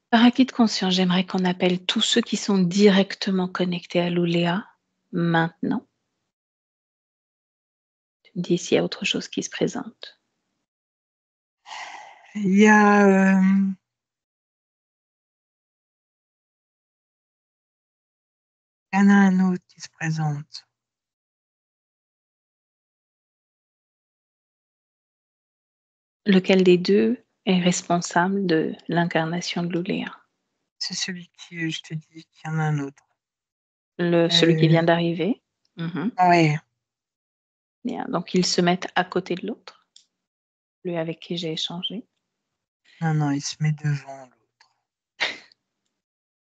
Speaker 1: Par acquis de conscience, j'aimerais qu'on appelle tous ceux qui sont directement connectés à Louléa maintenant. Tu me dis s'il y a autre chose qui se présente.
Speaker 2: Il y a il y en a un autre qui se présente.
Speaker 1: Lequel des deux est responsable de l'incarnation de Louléa?
Speaker 2: C'est celui qui, je te dis qu'il y en a un autre.
Speaker 1: Celui qui vient d'arriver? Mhm.
Speaker 2: Oui,
Speaker 1: Bien. Donc, ils se mettent à côté de l'autre, lui avec qui j'ai échangé.
Speaker 2: non, il se met devant l'autre.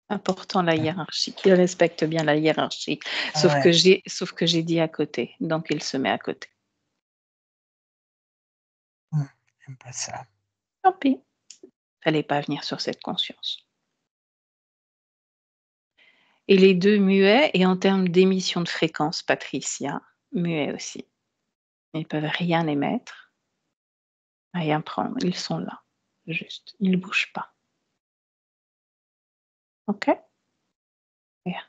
Speaker 1: Important la hiérarchie, qu'il respecte bien la hiérarchie. Sauf
Speaker 2: Ouais.
Speaker 1: que j'ai dit à côté, donc il se met à côté.
Speaker 2: J'aime pas ça.
Speaker 1: Tant pis, fallait pas venir sur cette conscience. Et les deux muets, et en termes d'émission de fréquence, Patricia, muets aussi. Ils peuvent rien émettre, rien prendre. Ils sont là, juste. Ils ne bougent pas. OK? Bien.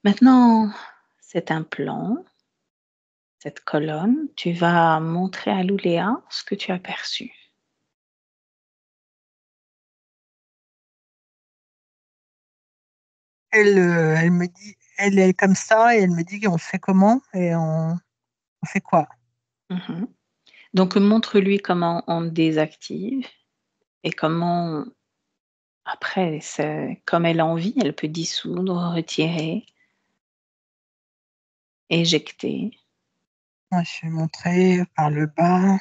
Speaker 1: Maintenant, cet implant, cette colonne, tu vas montrer à Louléa ce que tu as perçu.
Speaker 2: Elle me dit, elle est comme ça et elle me dit qu'on fait comment et on fait quoi.
Speaker 1: Mhm. Donc, montre-lui comment on désactive et comment, après, comme elle a envie, elle peut dissoudre, retirer, éjecter.
Speaker 2: Moi, je vais montrer par le bas,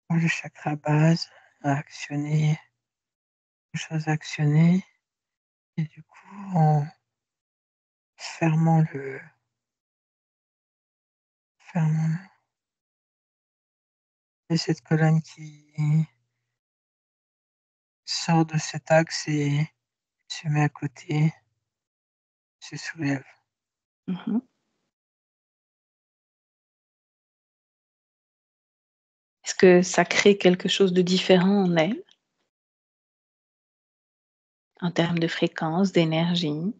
Speaker 2: par le chakra base, à actionner, les choses à actionner. Et du coup, en fermant fermant et cette colonne qui sort de cet axe et se met à côté, se soulève.
Speaker 1: Mhm. Est-ce que ça crée quelque chose de différent en elle, en termes de fréquence, d'énergie?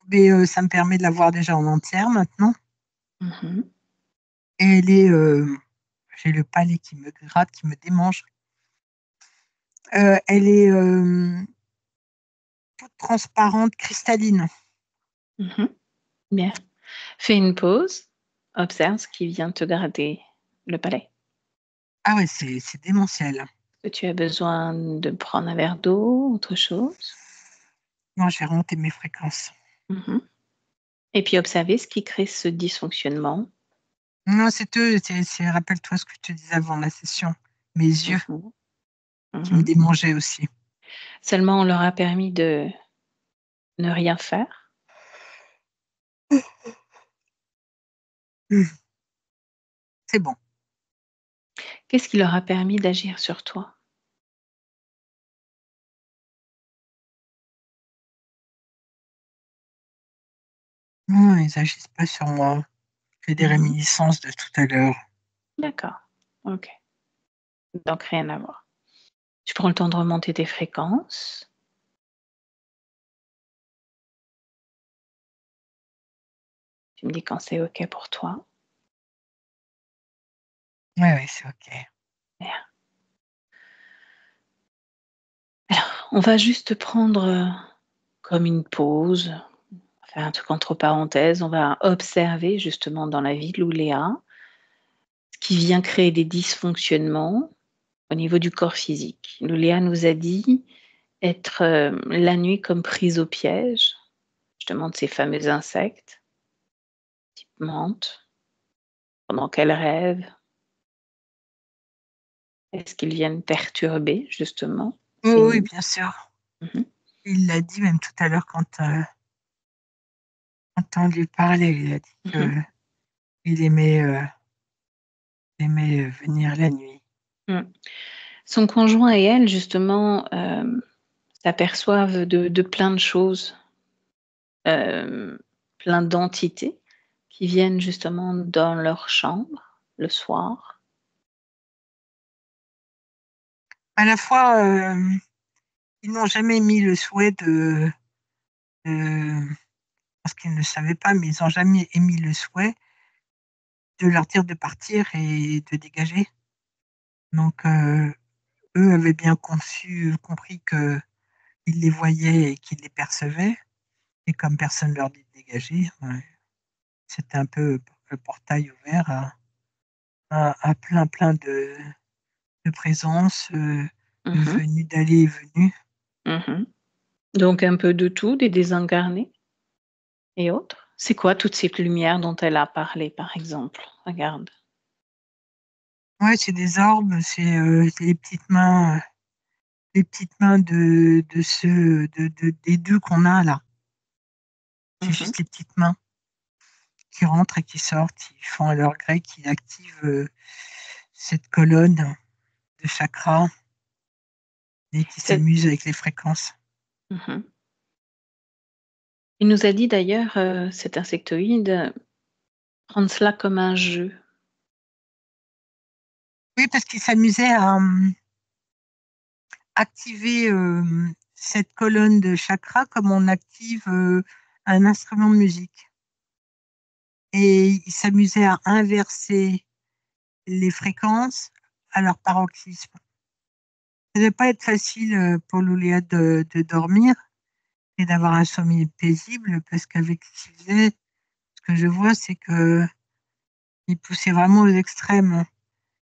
Speaker 2: Mais ça me permet de la voir déjà en entière maintenant.
Speaker 1: Mhm.
Speaker 2: Et elle est, j'ai le palais qui me gratte, qui me démange. Elle est toute transparente, cristalline.
Speaker 1: Mhm. Bien. Fais une pause, observe ce qui vient te gratter le palais.
Speaker 2: Ah ouais, c'est démentiel.
Speaker 1: Est-ce que tu as besoin de prendre un verre d'eau, autre chose?
Speaker 2: Non, j'ai remonté mes fréquences.
Speaker 1: Mhm. Et puis observer ce qui crée ce dysfonctionnement.
Speaker 2: Non, c'est eux, rappelle-toi ce que je te disais avant la session. Mes yeux
Speaker 1: Mhm.
Speaker 2: qui me
Speaker 1: Mhm.
Speaker 2: démangeaient aussi.
Speaker 1: Seulement, on leur a permis de ne rien faire.
Speaker 2: C'est bon.
Speaker 1: Qu'est-ce qui leur a permis d'agir sur toi?
Speaker 2: Non, ils agissent pas sur moi. J'ai des
Speaker 1: Mhm.
Speaker 2: réminiscences de tout à l'heure.
Speaker 1: D'accord. OK. Donc rien à voir. Tu prends le temps de remonter tes fréquences. Tu me dis quand c'est OK pour toi.
Speaker 2: Oui, oui, c'est OK.
Speaker 1: Bien. Alors, on va juste prendre, comme une pause, faire un truc entre parenthèses, on va observer justement dans la vie de Louléa, ce qui vient créer des dysfonctionnements au niveau du corps physique. Louléa nous a dit être, la nuit comme prise au piège, justement de ces fameux insectes, type menthe, pendant qu'elle rêve. Est-ce qu'ils viennent perturber justement
Speaker 2: Oui,
Speaker 1: ces
Speaker 2: oui,
Speaker 1: nuits?
Speaker 2: bien sûr.
Speaker 1: Mmh.
Speaker 2: Il l'a dit même tout à l'heure quand on lui parlait, il a dit
Speaker 1: Mmh.
Speaker 2: qu'il aimait venir la nuit.
Speaker 1: Mmh. Son conjoint et elle justement, s'aperçoivent de plein de choses, hem, plein d'entités qui viennent justement dans leur chambre le soir.
Speaker 2: À la fois, ils n'ont jamais émis le souhait de parce qu'ils ne savaient pas, mais ils n'ont jamais émis le souhait de leur dire de partir et de dégager. Donc, eux avaient bien compris qu'ils les voyaient et qu'ils les percevaient, et comme personne leur dit de dégager, ouais, c'était un peu le portail ouvert à plein de présences, de
Speaker 1: Mmh.
Speaker 2: venues, d'allées et venues.
Speaker 1: Mmh. Donc un peu de tout, des désincarnés et autres. C'est quoi toutes ces lumières dont elle a parlé, par exemple? Regarde.
Speaker 2: Ouais, c'est des orbes, c'est les petites mains de ceux des 2 qu'on a là. C'est
Speaker 1: Mmh.
Speaker 2: juste les petites mains qui rentrent et qui sortent. Ils font à leur gré, qui activent, cette colonne de chakras et qui
Speaker 1: C'est
Speaker 2: s'amusent avec les fréquences.
Speaker 1: Mmh. Il nous a dit d'ailleurs, cet insectoïde, prendre cela comme un jeu.
Speaker 2: Oui, parce qu'ils s'amusaient à, activer, cette colonne de chakras comme on active, un instrument de musique, et ils s'amusaient à inverser les fréquences à leur paroxysme. Ça devait pas être facile, pour Louléa de dormir et d'avoir un sommeil paisible, parce qu'avec ce qu'il faisait, ce que je vois, c'est qu'il poussait vraiment aux extrêmes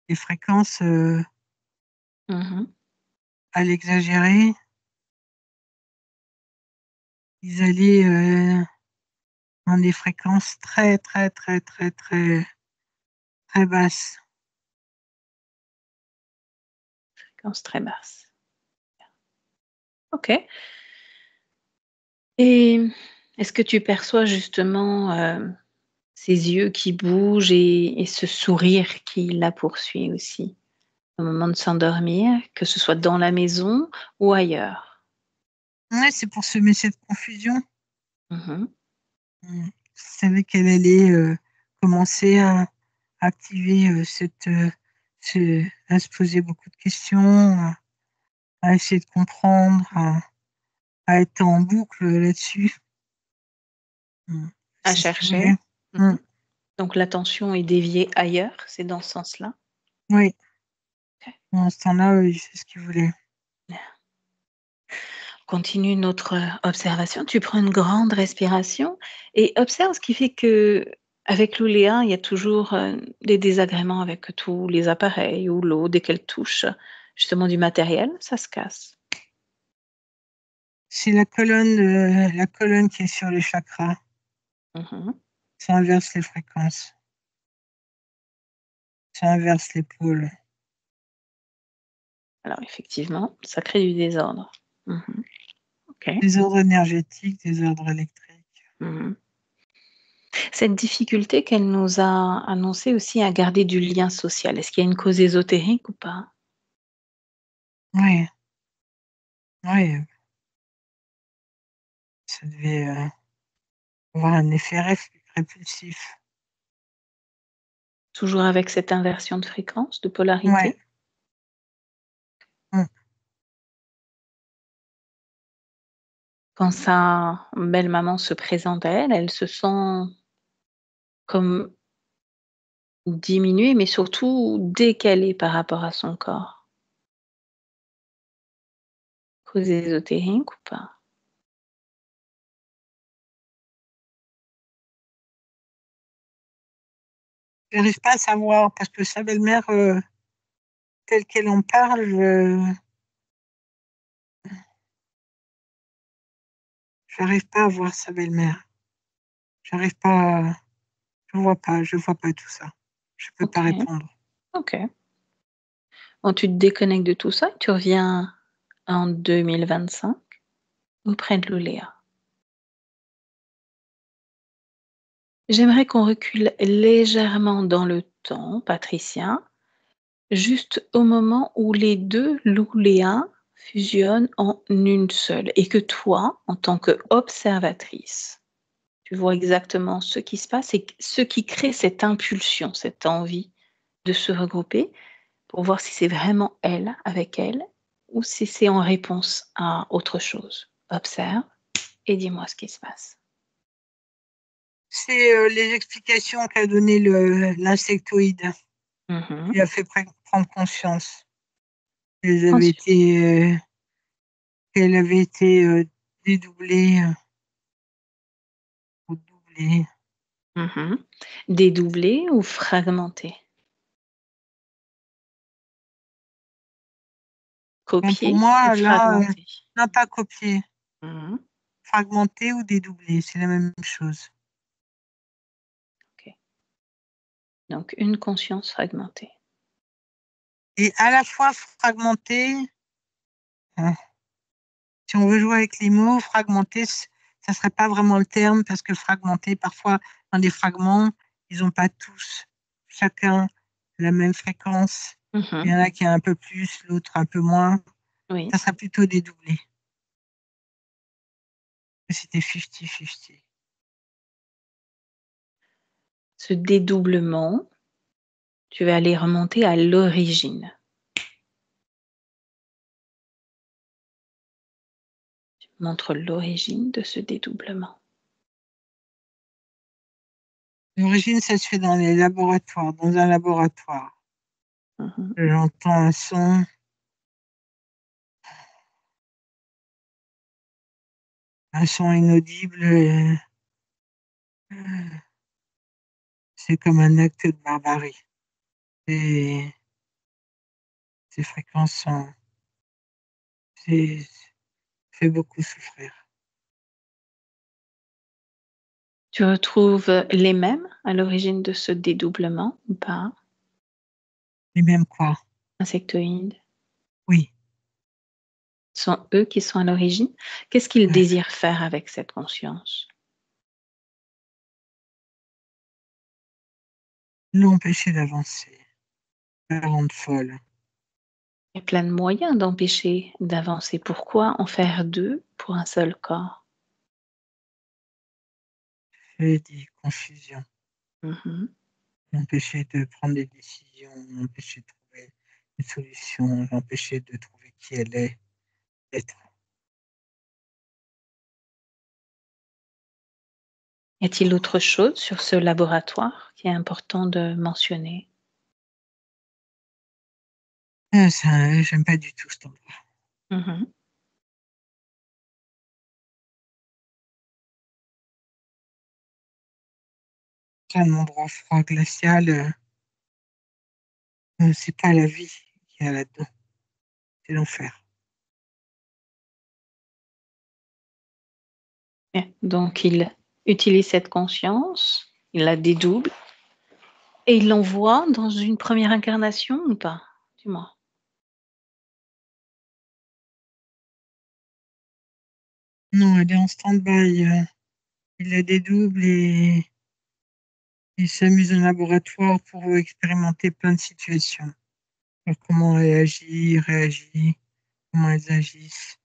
Speaker 2: les fréquences,
Speaker 1: Mmh.
Speaker 2: à l'exagérer. Ils allaient, dans des fréquences très, très, très, très, très, très basses.
Speaker 1: Fréquence très basse. OK. Et est-ce que tu perçois justement, ces yeux qui bougent et ce sourire qui la poursuit aussi, au moment de s'endormir, que ce soit dans la maison ou ailleurs?
Speaker 2: Ouais, c'est pour semer cette confusion.
Speaker 1: Mmh.
Speaker 2: Je savais qu'elle allait, commencer à activer, à se poser beaucoup de questions, à essayer de comprendre, à être en boucle là-dessus. Mmh.
Speaker 1: À
Speaker 2: C'est ce qu'il
Speaker 1: chercher.
Speaker 2: voulait. Mmh.
Speaker 1: Mmh. Donc l'attention est déviée ailleurs, c'est dans ce sens-là?
Speaker 2: Oui,
Speaker 1: OK.
Speaker 2: pendant ce temps-là, c'est ce qu'il voulait.
Speaker 1: Continue notre, observation. Tu prends une grande respiration et observe ce qui fait qu'avec l'Oléa, il y a toujours, des désagréments avec tous les appareils ou l'eau. Dès qu'elle touche justement du matériel, ça se casse.
Speaker 2: C'est la colonne qui est sur les chakras.
Speaker 1: Mmh.
Speaker 2: Ça inverse les fréquences, ça inverse les pôles.
Speaker 1: Alors effectivement, ça crée du désordre. Mmh. OK.
Speaker 2: Désordre énergétique, désordre électrique.
Speaker 1: Mmh. Cette difficulté qu'elle nous a annoncée aussi à garder du lien social, est-ce qu'il y a une cause ésotérique ou pas?
Speaker 2: Oui, oui, ça devait, avoir un effet répulsif.
Speaker 1: Toujours avec cette inversion de fréquence, de
Speaker 2: Ouais.
Speaker 1: polarité?
Speaker 2: Mmh.
Speaker 1: Quand sa belle-maman se présente à elle, elle se sent comme diminuée, mais surtout décalée par rapport à son corps. Cause ésotérique ou pas?
Speaker 2: n'arrive pas à savoir, parce que sa belle-mère, telle qu'elle en parle, j'arrive pas à voir sa belle-mère. J'arrive pas, je vois pas tout ça. Je peux pas
Speaker 1: OK,
Speaker 2: répondre.
Speaker 1: OK. Bon, tu te déconnectes de tout ça et tu reviens en 2025 auprès de Louléa. J'aimerais qu'on recule légèrement dans le temps, Patricia, juste au moment où les 2 Louléa fusionnent en une seule et que toi, en tant qu'observatrice, tu vois exactement ce qui se passe et ce qui crée cette impulsion, cette envie de se regrouper pour voir si c'est vraiment elle, avec elle, ou si c'est en réponse à autre chose. Observe et dis-moi ce qui se passe.
Speaker 2: C'est les explications qu'a donné l'insectoïde
Speaker 1: Mmh.
Speaker 2: qui a fait prendre conscience qu'elles avaient
Speaker 1: Conscient.
Speaker 2: été, qu'elle avait été dédoublée ou doublée.
Speaker 1: Mmh. Dédoublé ou fragmenté?
Speaker 2: Donc pour
Speaker 1: Copié ou
Speaker 2: moi, là,
Speaker 1: fragmenté?
Speaker 2: non pas copiée,
Speaker 1: Mmh.
Speaker 2: fragmentée ou dédoublée, c'est la même chose.
Speaker 1: OK. Donc une conscience fragmentée.
Speaker 2: Et à la fois fragmentée, hein, si on veut jouer avec les mots, fragmenté, ça serait pas vraiment le terme parce que fragmenté, parfois, dans des fragments, ils ont pas tous, chacun, la même fréquence. Il
Speaker 1: Mmh.
Speaker 2: y en a qui a un peu plus, l'autre un peu moins.
Speaker 1: Oui.
Speaker 2: Ça serait plutôt dédoublé. C'était 50-50.
Speaker 1: Ce dédoublement, tu vas aller remonter à l'origine. Montre l'origine de ce dédoublement.
Speaker 2: L'origine, ça se fait dans les laboratoires, dans un laboratoire.
Speaker 1: Mmh.
Speaker 2: J'entends un son inaudible. C'est comme un acte de barbarie. Et ces fréquences sont, c'est, fait beaucoup souffrir.
Speaker 1: Tu retrouves les mêmes à l'origine de ce dédoublement ou pas?
Speaker 2: Et même quoi?
Speaker 1: Insectoïdes?
Speaker 2: Oui.
Speaker 1: Ce sont eux qui sont à l'origine? Qu'est-ce qu'ils
Speaker 2: Ouais.
Speaker 1: désirent faire avec cette conscience?
Speaker 2: L'empêcher d'avancer, la rendre folle.
Speaker 1: Il y a plein de moyens d'empêcher d'avancer. Pourquoi en faire 2 pour un seul corps?
Speaker 2: Fait des confusions,
Speaker 1: Mmh.
Speaker 2: l'empêcher de prendre des décisions, l'empêcher de trouver une solution, l'empêcher de trouver qui elle est, être.
Speaker 1: Y a-t-il autre chose sur ce laboratoire qui est important de mentionner?
Speaker 2: Ça, j'aime pas du tout cet endroit.
Speaker 1: Mmh.
Speaker 2: C'est un endroit froid, glacial, c'est pas la vie qu'il y a là-dedans, c'est l'enfer.
Speaker 1: Bien, donc il utilise cette conscience, il la dédouble et il l'envoie dans une première incarnation ou pas? Dis-moi.
Speaker 2: Non, elle est en stand-by, il la dédouble et il s'amuse en laboratoire pour expérimenter plein de situations. Voir comment elle agit, réagit, comment elles agissent,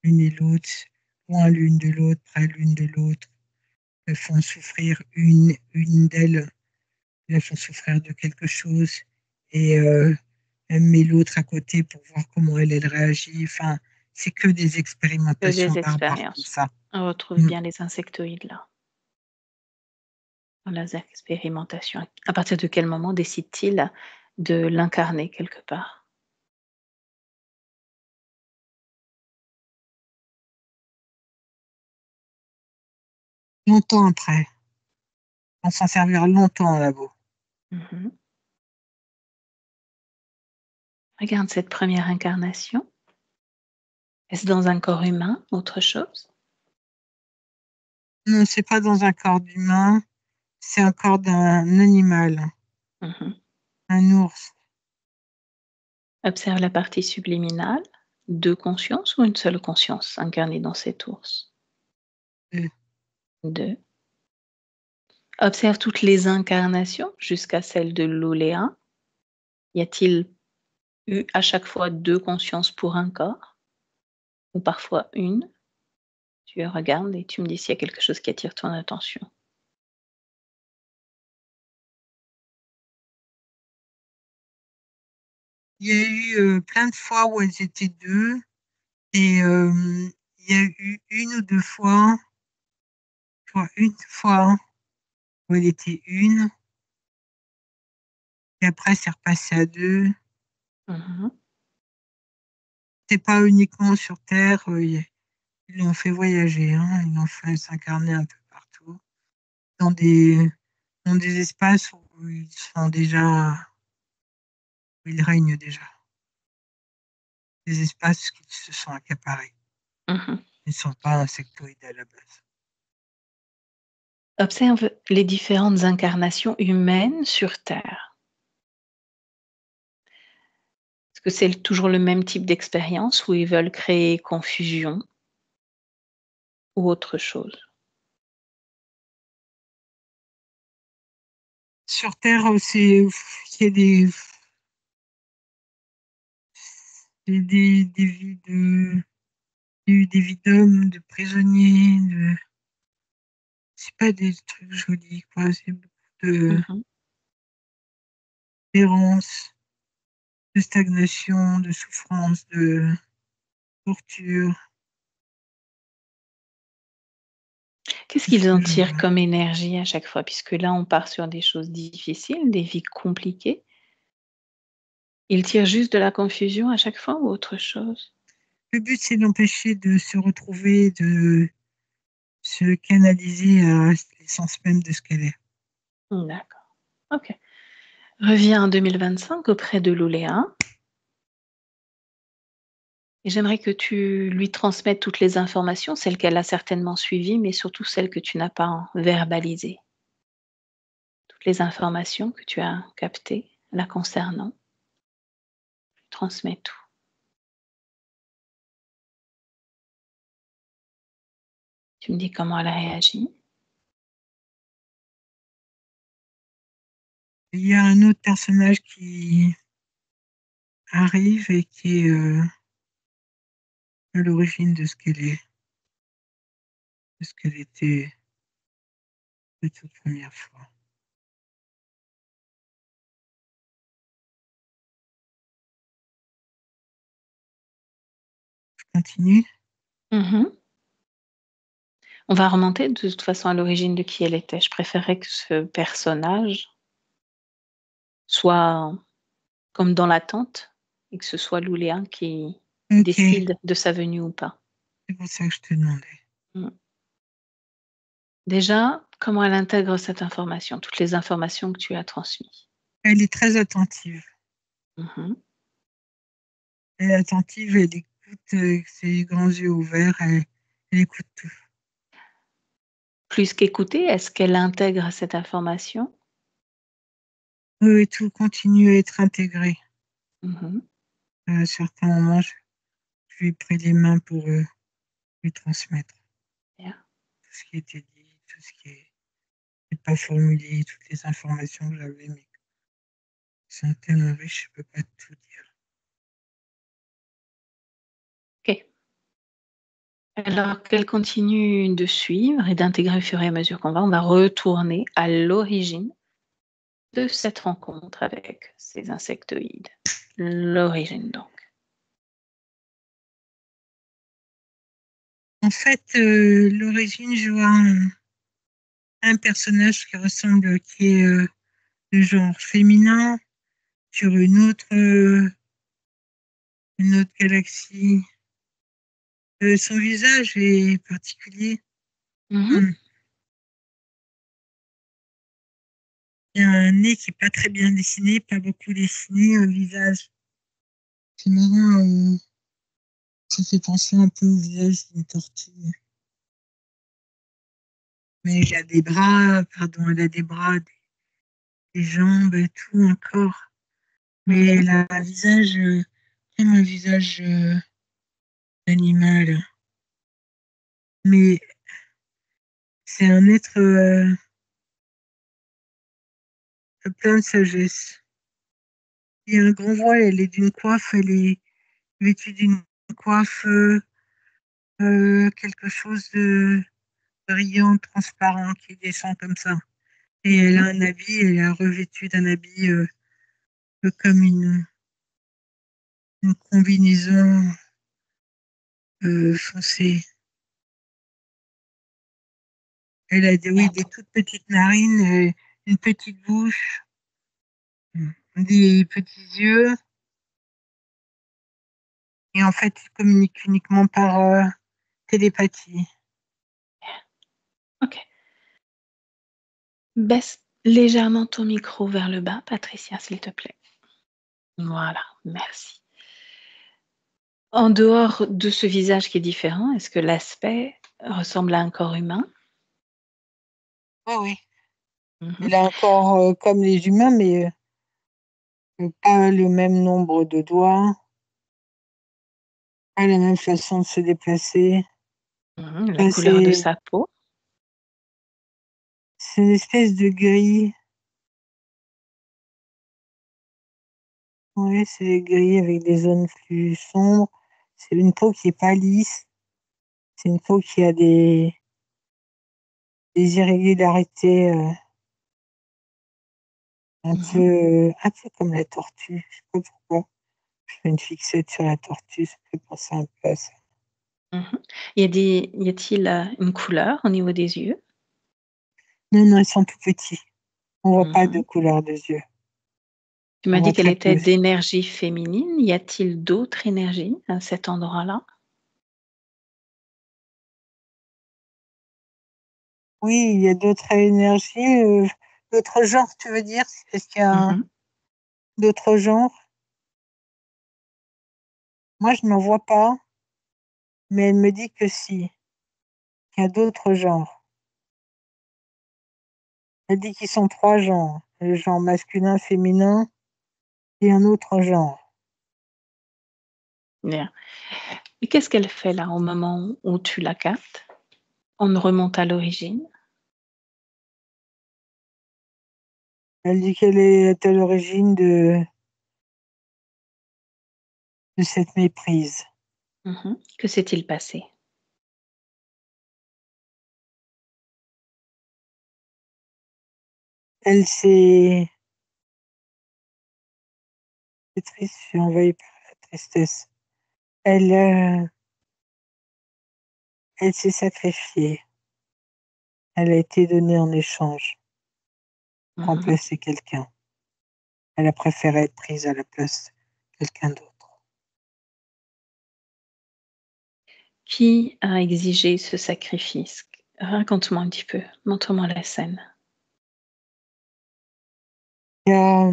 Speaker 2: l'une et l'autre, loin l'une de l'autre, près l'une de l'autre. Elles font souffrir une d'elles, elles font souffrir de quelque chose et elle met l'autre à côté pour voir comment elle réagit. Enfin, c'est que des
Speaker 1: Que
Speaker 2: expérimentations
Speaker 1: des
Speaker 2: barbares comme
Speaker 1: expériences.
Speaker 2: ça.
Speaker 1: On retrouve
Speaker 2: Mm.
Speaker 1: bien les insectoïdes là, dans les expérimentations. À partir de quel moment décide-t-il de l'incarner quelque part?
Speaker 2: Longtemps après, on s'en servira longtemps en labo.
Speaker 1: Mhm. Regarde cette première incarnation. Est-ce dans un corps humain, autre chose?
Speaker 2: Non, c'est pas dans un corps d'humain, c'est un corps d'un animal,
Speaker 1: Mhm.
Speaker 2: un ours.
Speaker 1: Observe la partie subliminale. Deux consciences ou une seule conscience incarnée dans cet ours?
Speaker 2: Deux.
Speaker 1: Deux. Observe toutes les incarnations jusqu'à celle de l'Oléa. Y a-t-il eu à chaque fois deux consciences pour un corps ou parfois une? Tu regardes et tu me dis s'il y a quelque chose qui attire ton attention.
Speaker 2: Il y a eu plein de fois où elles étaient deux, et il y a eu une ou deux fois, une fois où elle était une, et après c'est repassé à deux.
Speaker 1: Mhm.
Speaker 2: C'est pas uniquement sur Terre, ils l'ont fait voyager, hein, ils l'ont fait s'incarner un peu partout, dans des, dans des espaces où ils sont déjà, où ils règnent déjà, des espaces qui se sont accaparés.
Speaker 1: Mhm.
Speaker 2: Ils ne sont pas insectoïdes à la base.
Speaker 1: Observe les différentes incarnations humaines sur Terre. Est-ce que c'est toujours le même type d'expérience où ils veulent créer confusion ou autre chose?
Speaker 2: Sur Terre, il y a des vies des vies d'hommes, de prisonniers, c'est pas des trucs jolis, quoi. C'est beaucoup de
Speaker 1: Mhm.
Speaker 2: d'errance, de stagnation, de souffrance, de torture.
Speaker 1: Qu'est-ce
Speaker 2: C'est ce
Speaker 1: qu'ils en
Speaker 2: que je
Speaker 1: tirent
Speaker 2: vois.
Speaker 1: comme énergie à chaque fois? Puisque là, on part sur des choses difficiles, des vies compliquées. Ils tirent juste de la confusion à chaque fois ou autre chose?
Speaker 2: Le but, c'est d'empêcher de se retrouver, de se canaliser à l'essence même de ce qu'elle est.
Speaker 1: D'accord. OK. Reviens en 2025 auprès de Louléa et j'aimerais que tu lui transmettes toutes les informations, celles qu'elle a certainement suivies, mais surtout celles que tu n'as pas verbalisées. Toutes les informations que tu as captées la concernant, transmets tout. Tu me dis comment elle a réagi.
Speaker 2: Il y a un autre personnage qui arrive et qui est à l'origine de ce qu'elle est, de ce qu'elle était de toute première fois. Je continue.
Speaker 1: Mmh. On va remonter de toute façon à l'origine de qui elle était. Je préférerais que ce personnage soit comme dans l'attente et que ce soit Louléa qui
Speaker 2: Ok,
Speaker 1: décide de sa venue ou pas.
Speaker 2: c'est pour ça que je te demandais.
Speaker 1: Mmh. Déjà, comment elle intègre cette information, toutes les informations que tu as transmises?
Speaker 2: Elle est très attentive.
Speaker 1: Mmh.
Speaker 2: Elle est attentive, elle écoute avec ses grands yeux ouverts, elle écoute tout.
Speaker 1: Plus qu'écouter, est-ce qu'elle intègre cette information?
Speaker 2: Oui, tout continue à être intégré.
Speaker 1: Mmh.
Speaker 2: À certains moments, je lui ai pris les mains pour lui transmettre
Speaker 1: Bien.
Speaker 2: tout ce qui était dit, tout ce qui n'est pas formulé, toutes les informations que j'avais, mais qui sont tellement riches, je ne peux pas tout dire.
Speaker 1: OK. Alors qu'elle continue de suivre et d'intégrer au fur et à mesure qu'on va, on va retourner à l'origine de cette rencontre avec ces insectoïdes. L'origine donc.
Speaker 2: En fait, l'origine, je vois un personnage qui ressemble, qui est de genre féminin, sur une autre galaxie. Son visage est particulier.
Speaker 1: Mmh.
Speaker 2: Hmm. Il y a un nez qui n'est pas très bien dessiné, pas beaucoup dessiné, un visage. C'est marrant, ça fait penser un peu au visage d'une tortue. Mais il a des bras, pardon, elle a des bras, des jambes, tout, un corps. Mais elle a un visage, comme un visage animal. Mais c'est un être plein de sagesse. Il y a un grand voile, elle est d'une coiffe, elle est vêtue d'une coiffe, quelque chose de brillant, transparent, qui descend comme ça. Et elle a un habit, elle est revêtue d'un habit comme une combinaison foncée. Elle a des toutes petites narines, une petite bouche, des petits yeux. Et en fait, ils communiquent uniquement par télépathie.
Speaker 1: Ok. Baisse légèrement ton micro vers le bas, Patricia, s'il te plaît. Voilà, merci. En dehors de ce visage qui est différent, est-ce que l'aspect ressemble à un corps humain?
Speaker 2: Oui, oui.
Speaker 1: Mhm.
Speaker 2: Elle a un corps comme les humains, mais pas le même nombre de doigts, pas la même façon de se déplacer.
Speaker 1: Mhm. La
Speaker 2: Enfin,
Speaker 1: couleur de sa peau?
Speaker 2: c'est une espèce de gris. Oui, c'est gris avec des zones plus sombres. C'est une peau qui est pas lisse. C'est une peau qui a des irrégularités un peu comme la tortue. Je sais pas pourquoi. Je fais une fixette sur la tortue, ça fait penser un peu à ça.
Speaker 1: Mhm. Y a-t-il une couleur au niveau des yeux?
Speaker 2: Non, non, ils sont tout petits. On voit pas de
Speaker 1: Mhm.
Speaker 2: couleur des yeux.
Speaker 1: Tu
Speaker 2: On
Speaker 1: m'as dit
Speaker 2: voit
Speaker 1: qu'elle
Speaker 2: très
Speaker 1: était
Speaker 2: peu.
Speaker 1: d'énergie féminine. Y a-t-il d'autres énergies à cet endroit-là?
Speaker 2: Oui, il y a d'autres énergies, d'autres genres, tu veux dire? Est-ce qu'il y a
Speaker 1: Mhm.
Speaker 2: d'autres genres? Moi, je n'en vois pas, mais elle me dit que si, qu'il y a d'autres genres. Elle dit qu'ils sont trois genres, le genre masculin, féminin et un autre genre.
Speaker 1: Bien. Et qu'est-ce qu'elle fait là au moment où tu la captes? On remonte à l'origine.
Speaker 2: Elle dit qu'elle est à l'origine de cette méprise.
Speaker 1: Mhm. Que s'est-il passé?
Speaker 2: Elle s'est... C'est triste, je suis envahie par la tristesse. Elle, elle s'est sacrifiée. Elle a été donnée en échange pour
Speaker 1: Mhm.
Speaker 2: remplacer quelqu'un. Elle a préféré être prise à la place de quelqu'un d'autre.
Speaker 1: Qui a exigé ce sacrifice? Raconte-moi un petit peu, montre-moi la scène.
Speaker 2: Il y a,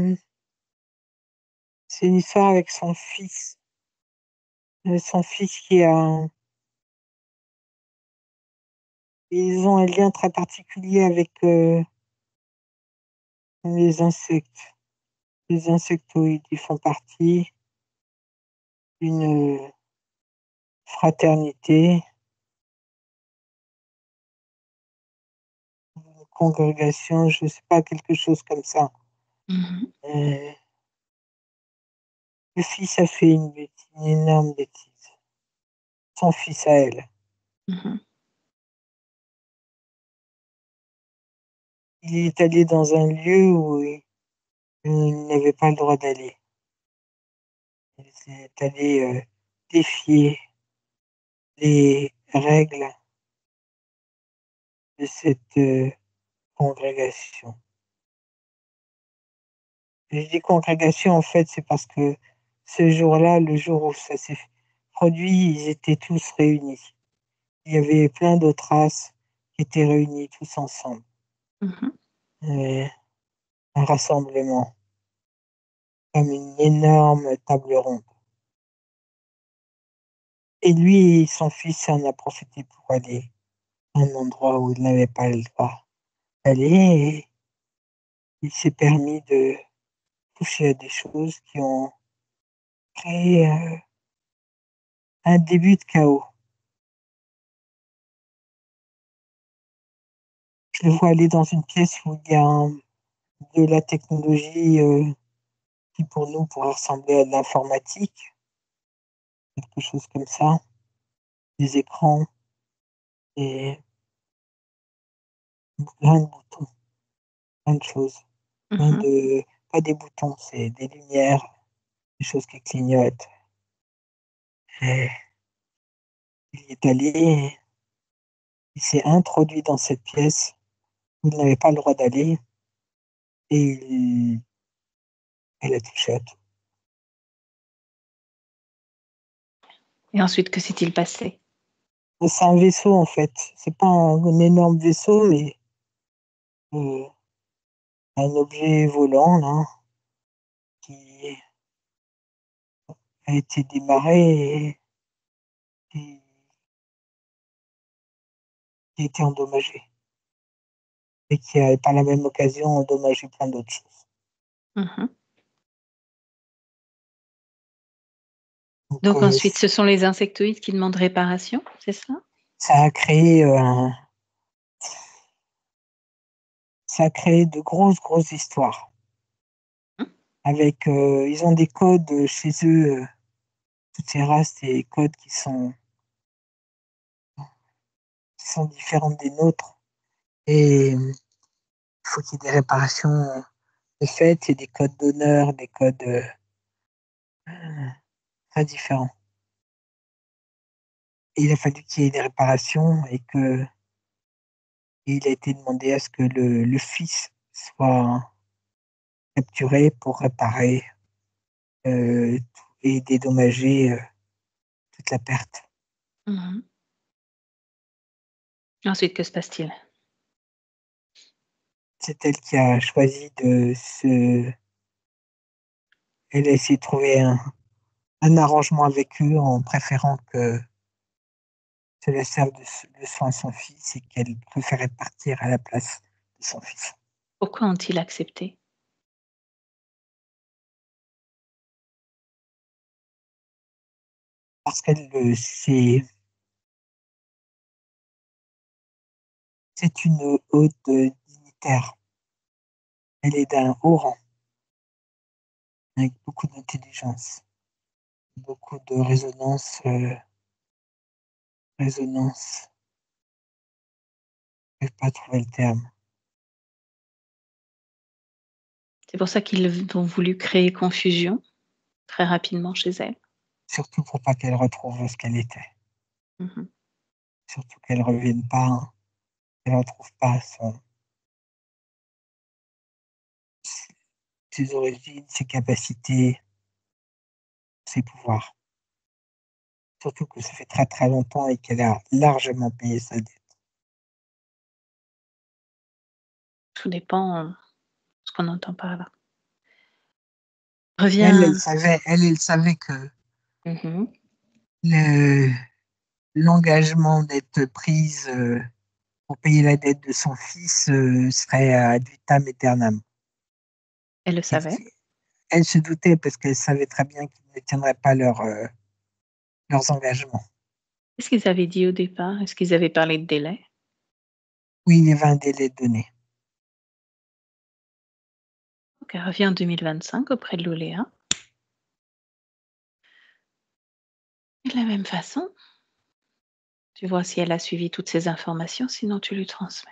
Speaker 2: c'est une histoire avec son fils. Son fils qui a... Ils ont un lien très particulier avec les insectes. Les insectoïdes, ils font partie d'une fraternité, une congrégation, je ne sais pas, quelque chose comme ça.
Speaker 1: Mhm.
Speaker 2: Euh, le fils a fait une bêtise, une énorme bêtise. Son fils à elle.
Speaker 1: Mhm.
Speaker 2: Il est allé dans un lieu où il n'avait pas le droit d'aller. Il s'est allé défier les règles de cette congrégation. Et je dis congrégation, en fait, c'est parce que ce jour-là, le jour où ça s'est produit, ils étaient tous réunis. Il y avait plein d'autres races qui étaient réunies tous ensemble.
Speaker 1: Mhm.
Speaker 2: Et
Speaker 4: un rassemblement, comme une énorme table ronde. Et lui et son fils en a profité pour aller à un endroit où il n'avait pas le droit d'aller, et il s'est permis de toucher à des choses qui ont créé un début de chaos. Je le vois aller dans une pièce où il y a de la technologie qui pour nous pourrait ressembler à de l'informatique, quelque chose comme ça, des écrans et plein de boutons, plein de choses, plein
Speaker 1: Mhm.
Speaker 4: de pas des boutons, c'est des lumières, des choses qui clignotent. Et il y est allé, il s'est introduit dans cette pièce où il n'avait pas le droit d'aller et il a touché à tout.
Speaker 1: Et ensuite, que s'est-il passé?
Speaker 4: C'est un vaisseau en fait, c'est pas un énorme vaisseau, mais euh, un objet volant là, qui a été démarré et qui a été endommagé et qui a par la même occasion endommagé plein d'autres choses.
Speaker 1: Mhm.
Speaker 4: Donc
Speaker 1: Donc ensuite, ce sont les insectoïdes qui demandent réparation, c'est ça?
Speaker 4: ça a créé ça a créé de grosses histoires.
Speaker 1: Mhm.
Speaker 4: Avec ils ont des codes chez eux, toutes ces races, des codes qui sont différentes des nôtres. Et il faut qu'il y ait des réparations de fait, et des codes d'honneur, des codes très différents. Et il a fallu qu'il y ait des réparations et il a été demandé à ce que le fils soit capturé pour réparer et dédommager toute la perte.
Speaker 1: Mhm. Ensuite, que se passe-t-il?
Speaker 4: C'est elle qui a choisi de se... Elle a essayé de trouver un arrangement avec eux en préférant que cela serve de soin à son fils et qu'elle préférait partir à la place de son fils.
Speaker 1: Pourquoi ont-ils accepté?
Speaker 4: Parce qu'elle c'est une haute dignitaire. Elle est d'un haut rang, avec beaucoup d'intelligence, beaucoup de résonance, je n'arrive pas à trouver le terme.
Speaker 1: C'est pour ça qu'ils ont voulu créer confusion très rapidement chez elle.
Speaker 4: Surtout pour pas qu'elle retrouve ce qu'elle était.
Speaker 1: Mhm.
Speaker 4: Surtout qu'elle revienne pas, qu'elle ne retrouve pas ses origines, ses capacités, ses pouvoirs. Surtout que ça fait très longtemps et qu'elle a largement payé sa dette.
Speaker 1: Tout dépend ce qu'on entend par là.
Speaker 4: Elle,
Speaker 1: Reviens.
Speaker 4: elle savait que
Speaker 1: Mhm.
Speaker 4: le- l'engagement d'être prise pour payer la dette de son fils serait ad vitam aeternam.
Speaker 1: Elle le savait.
Speaker 4: Elle se doutait parce qu'elle savait très bien qu'ils ne tiendraient pas leurs engagements.
Speaker 1: Qu'est-ce qu'ils avaient dit au départ? Est-ce qu'ils avaient parlé de délai?
Speaker 4: Oui, il y avait un délai donné.
Speaker 1: Donc elle revient en 2025 auprès de l'Oléa. Et de la même façon, tu vois si elle a suivi toutes ces informations, sinon tu lui transmets.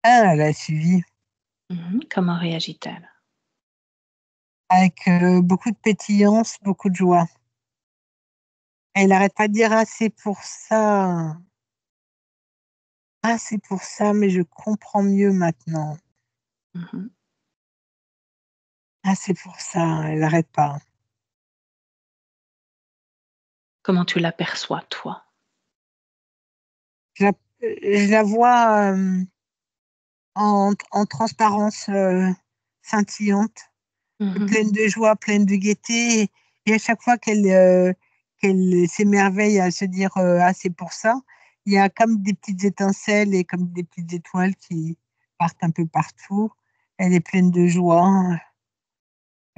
Speaker 4: Ah, elle a suivi
Speaker 1: Comment réagit-elle?
Speaker 4: avec beaucoup de pétillance, beaucoup de joie. Elle n'arrête pas de dire: «Ah, c'est pour ça. Ah, c'est pour ça, mais je comprends mieux maintenant.
Speaker 1: Mhm.
Speaker 4: Ah, c'est pour ça». Elle n'arrête pas.
Speaker 1: Comment tu l'aperçois, toi?
Speaker 4: Je la vois en transparence. scintillante,
Speaker 1: Mhm.
Speaker 4: pleine de joie, pleine de gaieté. Et à chaque fois qu'elle s'émerveille à se dire ah, c'est pour ça, il y a comme des petites étincelles et comme des petites étoiles qui partent un peu partout. Elle est pleine de joie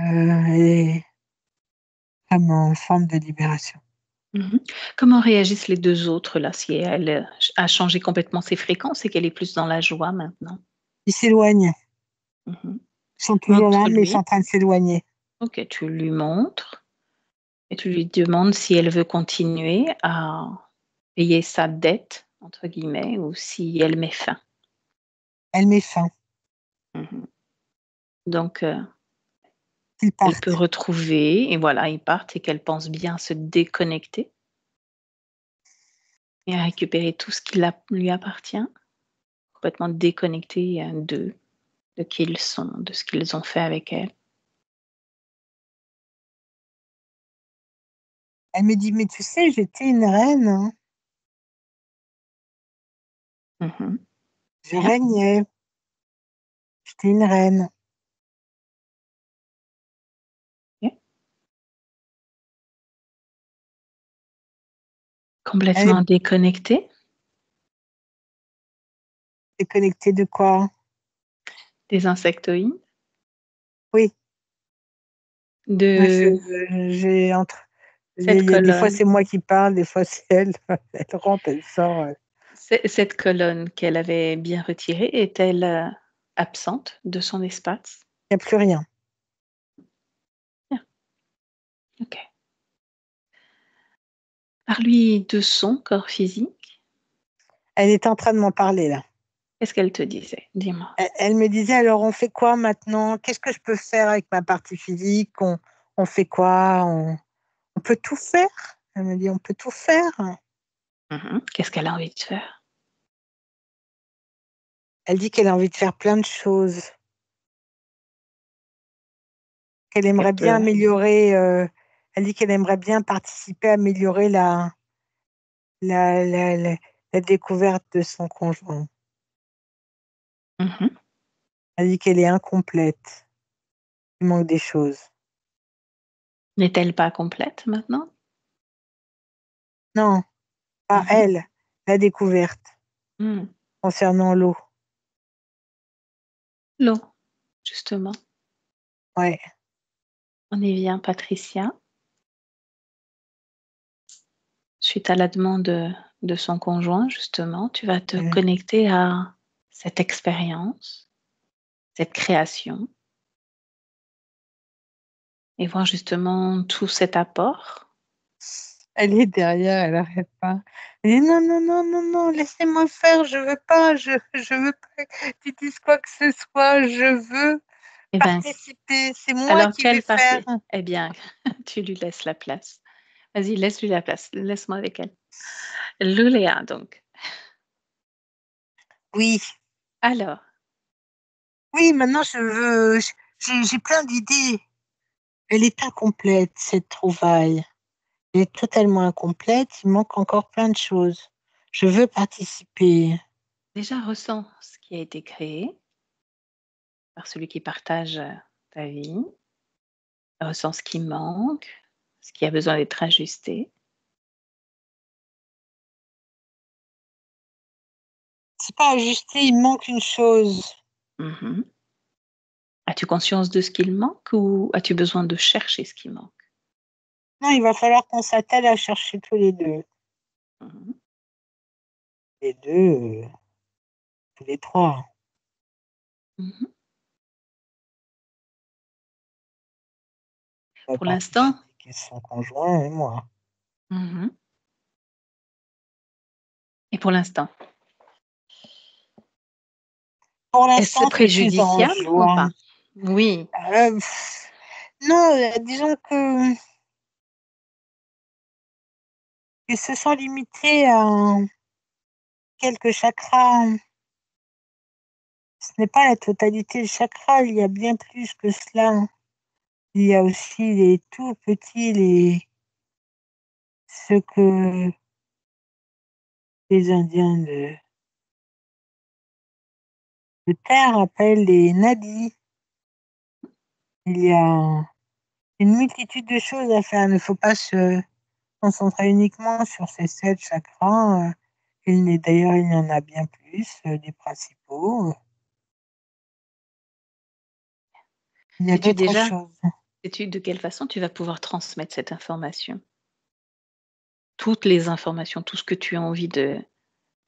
Speaker 4: et comme en forme de libération.
Speaker 1: Mhm. Comment réagissent les deux autres là, si elle a changé complètement ses fréquences et qu'elle est plus dans la joie maintenant?
Speaker 4: Ils s'éloignent.
Speaker 1: Mhm.
Speaker 4: Ils sont toujours là, mais ils sont
Speaker 1: Montre-lui.
Speaker 4: en train de s'éloigner.
Speaker 1: Ok, tu lui montres et tu lui demandes si elle veut continuer à payer sa dette, entre guillemets, ou si elle met fin.
Speaker 4: Elle met fin.
Speaker 1: Mhm. Donc,
Speaker 4: Ils
Speaker 1: elle peut
Speaker 4: partent.
Speaker 1: retrouver, et voilà, ils partent et qu'elle pense bien se déconnecter et à récupérer tout ce qui lui appartient, complètement déconnectée de qui ils sont, de ce qu'ils ont fait avec elle.
Speaker 4: Elle me dit, mais tu sais, j'étais une reine, hein.
Speaker 1: Mhm.
Speaker 4: Je
Speaker 1: Bien.
Speaker 4: régnais. J'étais une reine.
Speaker 1: Bien.
Speaker 4: Elle est
Speaker 1: Complètement déconnectée
Speaker 4: déconnectée de quoi?
Speaker 1: des insectoïdes,
Speaker 4: Oui, moi,
Speaker 1: de
Speaker 4: j'ai entre.
Speaker 1: cette
Speaker 4: Il y a des fois,
Speaker 1: colonne.
Speaker 4: c'est moi qui parle, des fois, c'est elle. Elle rentre, elle sort.
Speaker 1: Cette colonne qu'elle avait bien retirée, est-elle absente de son espace?
Speaker 4: Il n'y a plus rien.
Speaker 1: Bien. Ok. Parle-lui de son corps physique.
Speaker 4: Elle était en train de m'en parler, là.
Speaker 1: Qu'est-ce qu'elle te disait? Dis-moi.
Speaker 4: Elle me disait, alors, on fait quoi maintenant? Qu'est-ce que je peux faire avec ma partie physique? On fait quoi? On peut tout faire? Elle me dit, on peut tout faire.
Speaker 1: Mhm. Qu'est-ce qu'elle a envie de faire?
Speaker 4: Elle dit qu'elle a envie de faire plein de choses, qu'elle
Speaker 1: Elle
Speaker 4: aimerait bien
Speaker 1: peut.
Speaker 4: améliorer. Elle dit qu'elle aimerait bien participer à améliorer la, la, la, la découverte de son conjoint.
Speaker 1: Mhm.
Speaker 4: Elle dit qu'elle est incomplète. Il manque des choses.
Speaker 1: N'est-elle pas complète maintenant?
Speaker 4: Non, pas
Speaker 1: Mhm.
Speaker 4: elle, la découverte
Speaker 1: Mm.
Speaker 4: concernant l'eau.
Speaker 1: L'eau, justement.
Speaker 4: Ouais.
Speaker 1: On y vient, Patricia. Suite à la demande de son conjoint, justement, tu vas te
Speaker 4: euh,
Speaker 1: connecter à cette expérience, cette création, et voir justement tout cet apport.
Speaker 4: Elle est derrière, elle n'arrête pas. Elle dit non, non, non, non, non, laissez-moi faire, je veux pas, je veux pas que tu dises quoi que ce soit, je veux
Speaker 1: Eh bien,
Speaker 4: participer, c'est moi
Speaker 1: alors
Speaker 4: qui vais
Speaker 1: quelle
Speaker 4: faire.
Speaker 1: partie? Eh bien, tu lui laisses la place. Vas-y, laisse-lui la place. Laisse-moi avec elle. Luléa, donc.
Speaker 4: Oui,
Speaker 1: Alors,
Speaker 4: oui, maintenant je veux, j'ai plein d'idées. Elle est incomplète, cette trouvaille. Elle est totalement incomplète, il manque encore plein de choses. Je veux participer.
Speaker 1: déjà, ressens ce qui a été créé par celui qui partage ta vie. Ressens ce qui manque, ce qui a besoin d'être ajusté.
Speaker 4: C'est pas ajusté, il manque une chose.
Speaker 1: Mhm. As-tu conscience de ce qu'il manque ou as-tu besoin de chercher ce qui manque?
Speaker 4: Non, il va falloir qu'on s'attelle à chercher tous les deux.
Speaker 1: Mhm.
Speaker 4: Les deux, tous les trois.
Speaker 1: Mhm.
Speaker 4: La
Speaker 1: Pour
Speaker 4: partie
Speaker 1: l'instant,
Speaker 4: physique et son conjoint et moi.
Speaker 1: mhm. Et pour l'instant,
Speaker 4: Pour
Speaker 1: est-ce
Speaker 4: l'instant, je suis en
Speaker 1: préjudiciable ou
Speaker 4: joie.
Speaker 1: pas? Oui.
Speaker 4: Non, disons que ils se sont limités à quelques chakras. Ce n'est pas la totalité des chakras, il y a bien plus que cela. Il y a aussi les tout petits, ceux que les Indiens de terre appellent les nadis. Il y a une multitude de choses à faire. Il ne faut pas se concentrer uniquement sur ces 7 chakras. D'ailleurs, il y en a bien plus, des principaux. Il y a
Speaker 1: Sais-tu
Speaker 4: d'autres
Speaker 1: déjà
Speaker 4: choses.
Speaker 1: sais-tu de quelle façon tu vas pouvoir transmettre cette information? Toutes les informations, tout ce que tu as envie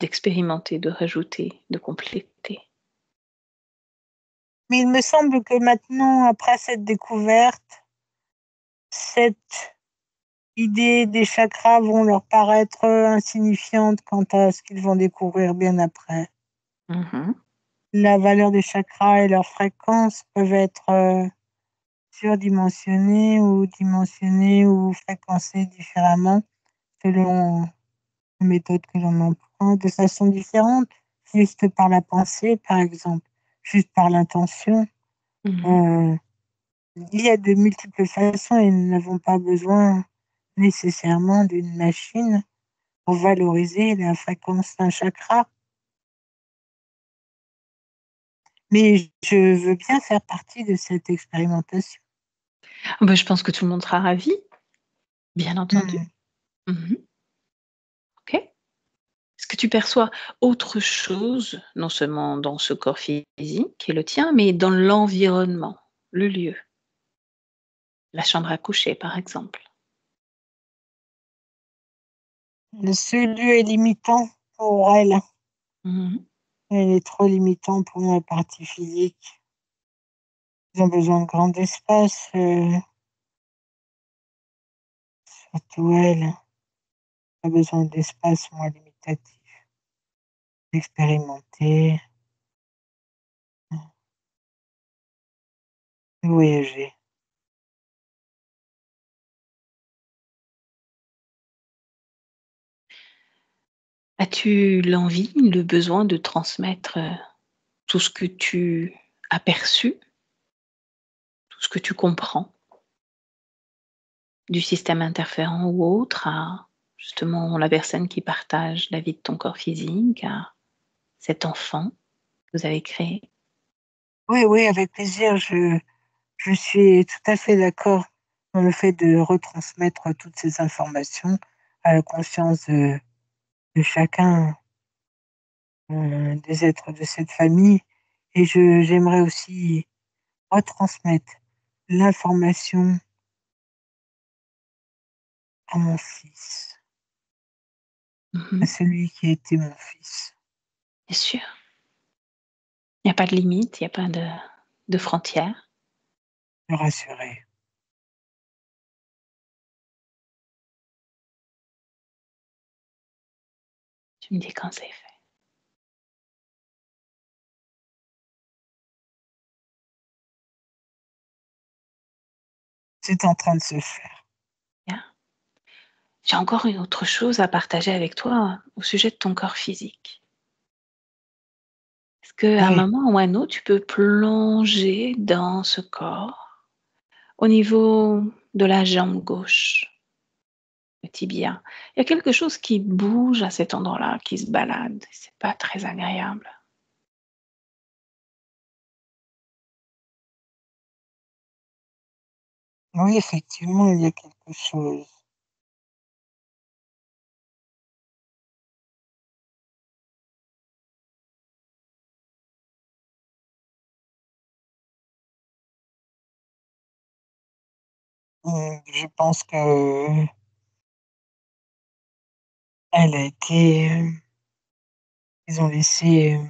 Speaker 1: d'expérimenter, de rajouter, de compléter.
Speaker 4: Mais il me semble que maintenant, après cette découverte, cette idée des chakras vont leur paraître insignifiante quant à ce qu'ils vont découvrir bien après.
Speaker 1: Mmh.
Speaker 4: La valeur des chakras et leur fréquence peuvent être surdimensionnées ou dimensionnées ou fréquencées différemment selon les méthodes que l'on emploie de façon différente, juste par la pensée, par exemple, juste par l'intention.
Speaker 1: Mmh.
Speaker 4: Euh, il y a de multiples façons et nous n'avons pas besoin nécessairement d'une machine pour valoriser la fréquence d'un chakra. Mais je veux bien faire partie de cette expérimentation.
Speaker 1: Bah, je pense que tout le monde sera ravi, bien entendu.
Speaker 4: Hmm.
Speaker 1: Mmh. OK. Est-ce que tu perçois autre chose, non seulement dans ce corps physique qui est le tien, mais dans l'environnement, le lieu, la chambre à coucher, par exemple?
Speaker 4: Ce lieu est limitant pour elle.
Speaker 1: Mmh.
Speaker 4: Elle est trop limitant pour ma partie physique. Ils ont besoin de grand espace, surtout elle a besoin d'espace moins limitatif, d'expérimenter, de voyager.
Speaker 1: As-tu l'envie, le besoin de transmettre, tout ce que tu as perçu, tout ce que tu comprends du système interférent ou autre à justement la personne qui partage la vie de ton corps physique, à cet enfant que vous avez créé?
Speaker 4: Oui, oui, avec plaisir. Je suis tout à fait d'accord dans le fait de retransmettre toutes ces informations à la conscience de chacun des êtres de cette famille. Et j'aimerais aussi retransmettre l'information à mon fils, à
Speaker 1: Mmh.
Speaker 4: celui qui a été mon fils.
Speaker 1: Bien sûr. Il y a pas de limite, il y a pas de frontières.
Speaker 4: Le rassurer.
Speaker 1: Tu me dis quand c'est fait.
Speaker 4: C'est en train de se faire.
Speaker 1: Bien. J'ai encore une autre chose à partager avec toi au sujet de ton corps physique. Est-ce qu'à un
Speaker 4: Oui,
Speaker 1: moment ou un autre, tu peux plonger dans ce corps, au niveau de la jambe gauche, le tibia? Il y a quelque chose qui bouge à cet endroit-là, qui se balade. C'est pas très agréable.
Speaker 4: oui, effectivement, il y a quelque chose. Je pense que elle a été, ils ont laissé,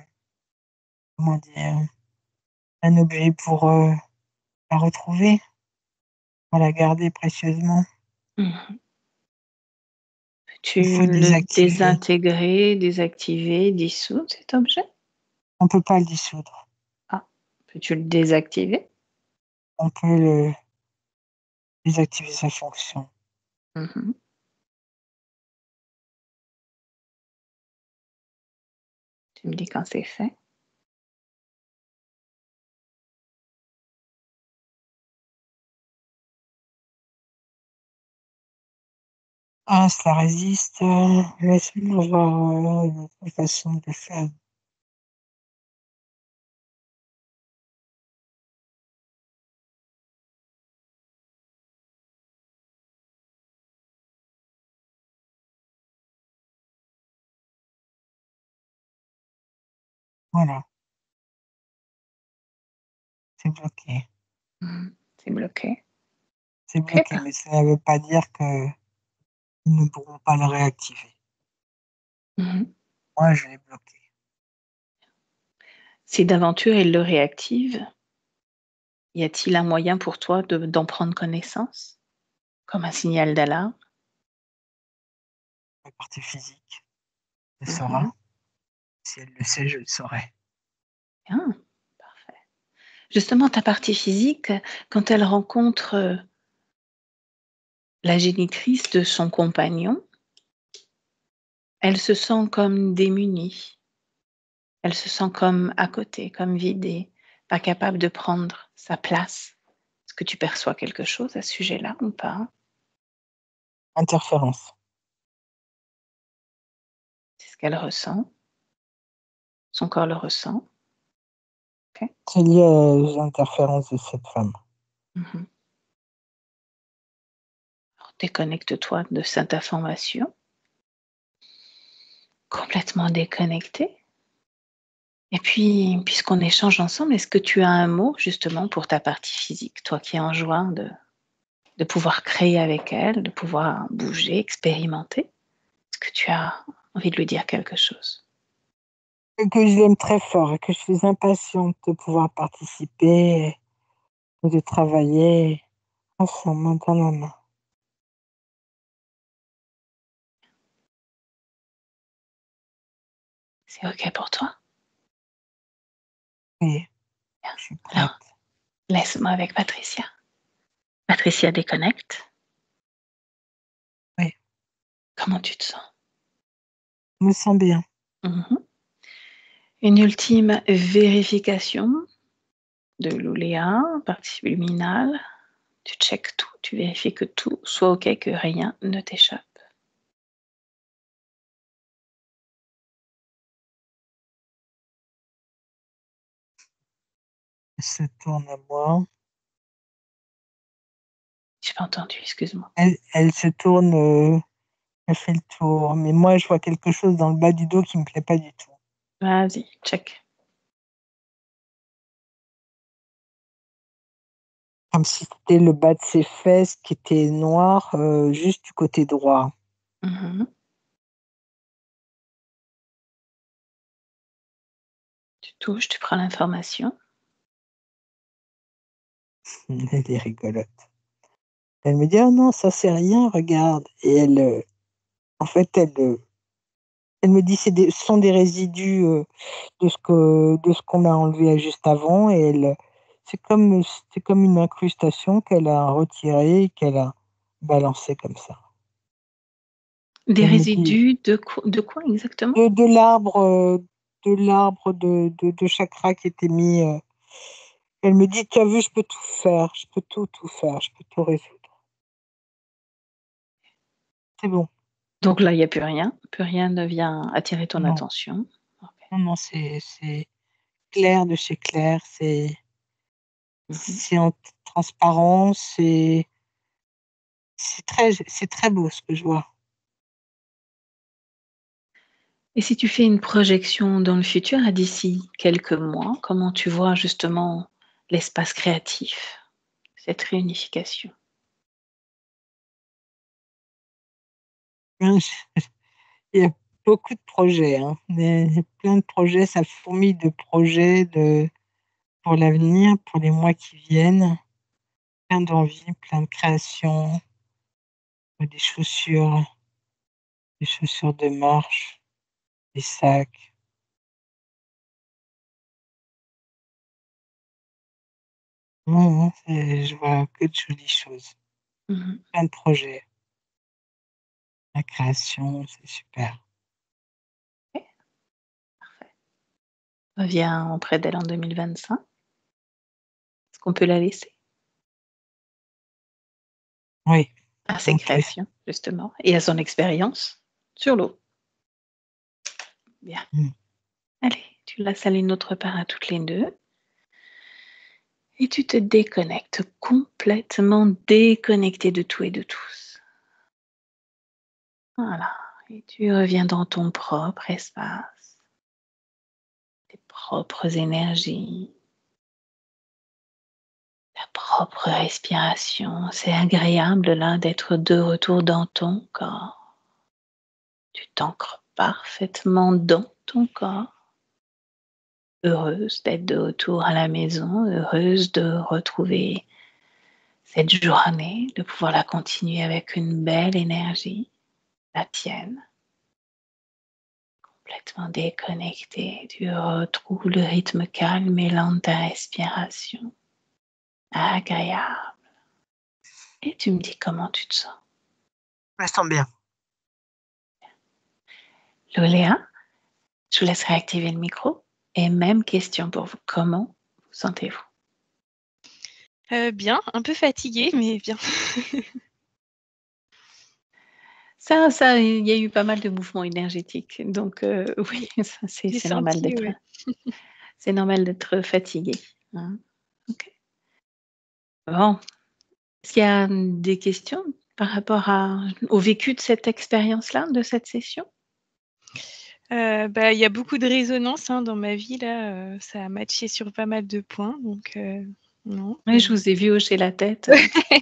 Speaker 4: comment dire, un objet pour la retrouver, pour la garder précieusement.
Speaker 1: Mmh.
Speaker 4: Il
Speaker 1: Peux-tu
Speaker 4: faut
Speaker 1: le
Speaker 4: désactiver.
Speaker 1: désintégrer, désactiver, dissoudre cet objet?
Speaker 4: On peut pas le dissoudre.
Speaker 1: Ah, peux-tu le désactiver?
Speaker 4: On peut le désactiver sa fonction.
Speaker 1: Mmh. Tu me dis quand c'est fait.
Speaker 4: Ah, cela résiste. Laisse-moi voir une autre façon de le faire. Voilà, c'est bloqué.
Speaker 1: C'est bloqué.
Speaker 4: C'est
Speaker 1: Ok.
Speaker 4: bloqué, mais ça ne veut pas dire qu'ils ne pourront pas le réactiver.
Speaker 1: Mhm.
Speaker 4: Moi, je l'ai bloqué.
Speaker 1: Si d'aventure il le réactive, y a-t-il un moyen pour toi d'en prendre connaissance? Comme un signal d'alarme?
Speaker 4: La partie physique le
Speaker 1: Mhm.
Speaker 4: saura. Si elle le sait, je le saurai.
Speaker 1: Bien, parfait. Justement, ta partie physique, quand elle rencontre la génitrice de son compagnon, elle se sent comme démunie. Elle se sent comme à côté, comme vidée, pas capable de prendre sa place. Est-ce que tu perçois quelque chose à ce sujet-là ou pas?
Speaker 4: Interférence.
Speaker 1: C'est ce qu'elle ressent. Son corps le ressent. Ok.
Speaker 4: C'est lié aux interférences de cette femme.
Speaker 1: Mhm. Alors, déconnecte-toi de cette information. Complètement déconnecté. Et puis, puisqu'on échange ensemble, est-ce que tu as un mot justement pour ta partie physique, toi qui es en joie de pouvoir créer avec elle, de pouvoir bouger, expérimenter? Est-ce que tu as envie de lui dire quelque chose?
Speaker 4: Et que je l'aime très fort et que je suis impatiente de pouvoir participer et de travailler ensemble, main dans la main.
Speaker 1: C'est OK pour toi?
Speaker 4: Oui,
Speaker 1: Bien.
Speaker 4: je suis prête.
Speaker 1: Alors, laisse-moi avec Patricia. Patricia déconnecte.
Speaker 4: Oui,
Speaker 1: Comment tu te sens?
Speaker 4: je me sens bien.
Speaker 1: Mhm. Une ultime vérification de l'ouléa, partie luminale. Tu checkes tout, tu vérifies que tout soit OK, que rien ne t'échappe.
Speaker 4: Elle se tourne à moi.
Speaker 1: J'ai pas entendu, excuse-moi.
Speaker 4: Elle se tourne, elle fait le tour. Mais moi, je vois quelque chose dans le bas du dos qui me plaît pas du tout.
Speaker 1: Vas-y, check.
Speaker 4: Comme si c'était le bas de ses fesses qui était noir, juste du côté droit.
Speaker 1: Mhm. Tu touches, tu prends l'information.
Speaker 4: Elle est rigolote. Elle me dit: «Ah non, ça c'est rien, regarde» et elle, en fait, elle me dit: ce sont des résidus, de ce qu'on a enlevé juste avant» et elle, c'est comme une incrustation qu'elle a retirée et qu'elle a balancée comme ça.
Speaker 1: Des
Speaker 4: Elle me dit:
Speaker 1: résidus de quoi exactement?
Speaker 4: De l'arbre, de chakra qui était mis, elle me dit: «Tu as vu, je peux tout faire, je peux tout faire, je peux tout résoudre. C'est bon».
Speaker 1: Donc là, il y a plus rien ne vient attirer ton
Speaker 4: Non,
Speaker 1: attention. OK.
Speaker 4: non, non, c'est clair de chez clair,
Speaker 1: Mmh.
Speaker 4: c'est en transparence, c'est très beau ce que je vois.
Speaker 1: Et si tu fais une projection dans le futur à d'ici quelques mois, comment tu vois justement l'espace créatif, cette réunification?
Speaker 4: Hein, il y a beaucoup de projets, hein, plein de projets, ça fourmille de projets pour l'avenir, pour les mois qui viennent. Plein d'envie, plein de créations, des chaussures de marche, des sacs. Non, non, je vois que de jolies choses,
Speaker 1: Mmh.
Speaker 4: plein de projets. La création, c'est super.
Speaker 1: OK, parfait. Reviens auprès d'elle en 2025. Est-ce qu'on peut la laisser
Speaker 4: Oui,
Speaker 1: à ses
Speaker 4: OK.
Speaker 1: créations justement et à son expérience sur l'eau? Bien.
Speaker 4: Mmh.
Speaker 1: Allez, tu laisses aller notre part à toutes les 2 et tu te déconnectes, complètement déconnecté de tout et de tous. Voilà et tu reviens dans ton propre espace. tes propres énergies, ta propre respiration. C'est agréable là d'être de retour dans ton corps. Tu t'ancres parfaitement dans ton corps. Heureuse d'être de retour à la maison, heureuse de retrouver cette journée, de pouvoir la continuer avec une belle énergie, la tienne, complètement déconnectée. Tu retrouves le rythme calme et lent de ta respiration, agréable. Et tu me dis comment tu te sens.
Speaker 2: Je me sens bien.
Speaker 1: Loléa, je vous laisserai activer le micro. Et même question pour vous. Comment vous sentez-vous?
Speaker 3: Bien, un peu fatiguée, mais bien.
Speaker 1: Ça, il y a eu pas mal de mouvements énergétiques. Donc, oui, ça,
Speaker 3: J'ai
Speaker 1: c'est normal
Speaker 3: senti,
Speaker 1: d'être,
Speaker 3: ouais.
Speaker 1: c'est normal d'être fatigué. Hein. Ok. Bon. Est-ce qu'il y a des questions par rapport au vécu de cette expérience-là, de cette session?
Speaker 3: Il y a beaucoup de résonance dans ma vie là, ça a matché sur pas mal de points, donc non.
Speaker 1: Oui, je vous ai vu hocher la tête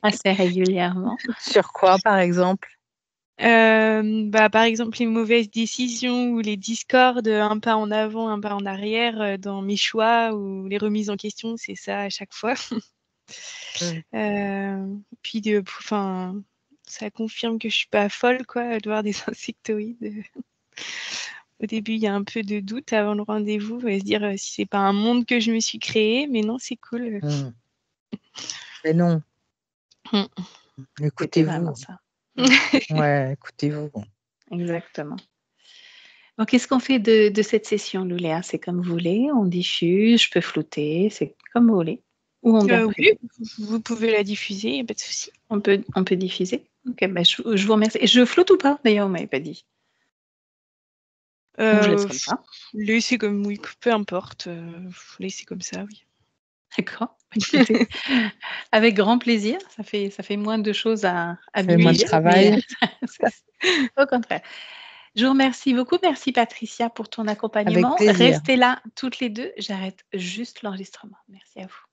Speaker 1: assez régulièrement.
Speaker 4: Sur quoi, par exemple?
Speaker 3: Par exemple, les mauvaises décisions ou les discordes, un pas en avant, un pas en arrière, dans mes choix ou les remises en question, c'est ça à chaque fois. Puis ça confirme que je suis pas folle quoi, de voir des insectoïdes. Au début, il y a un peu de doute avant le rendez-vous et se dire, si c'est pas un monde que je me suis créé, mais non, c'est cool.
Speaker 4: Mais non.
Speaker 1: C'était
Speaker 4: Écoutez-vous.
Speaker 1: vraiment ça.
Speaker 4: Ouais, écoutez-vous.
Speaker 1: Exactement. Donc, qu'est-ce qu'on fait de cette session, Louléa? C'est comme vous voulez, on diffuse, je peux flouter, c'est comme vous voulez. Ou on garde
Speaker 3: Oui, vous pouvez la diffuser, y a pas de souci.
Speaker 1: On peut diffuser? Ok, je vous remercie. Et je flotte ou pas? D'ailleurs, on m'avait pas dit. Ou je laisse comme ça.
Speaker 3: Laissez comme oui, peu importe, laissez comme ça, oui.
Speaker 1: D'accord. Écoutez, avec grand plaisir. Ça fait moins de choses à
Speaker 4: C'est moins de
Speaker 1: publier,
Speaker 4: travail.
Speaker 1: au contraire. Je vous remercie beaucoup. Merci Patricia pour ton accompagnement.
Speaker 4: plaisir.
Speaker 1: Restez là toutes les deux. J'arrête juste l'enregistrement. Merci à vous.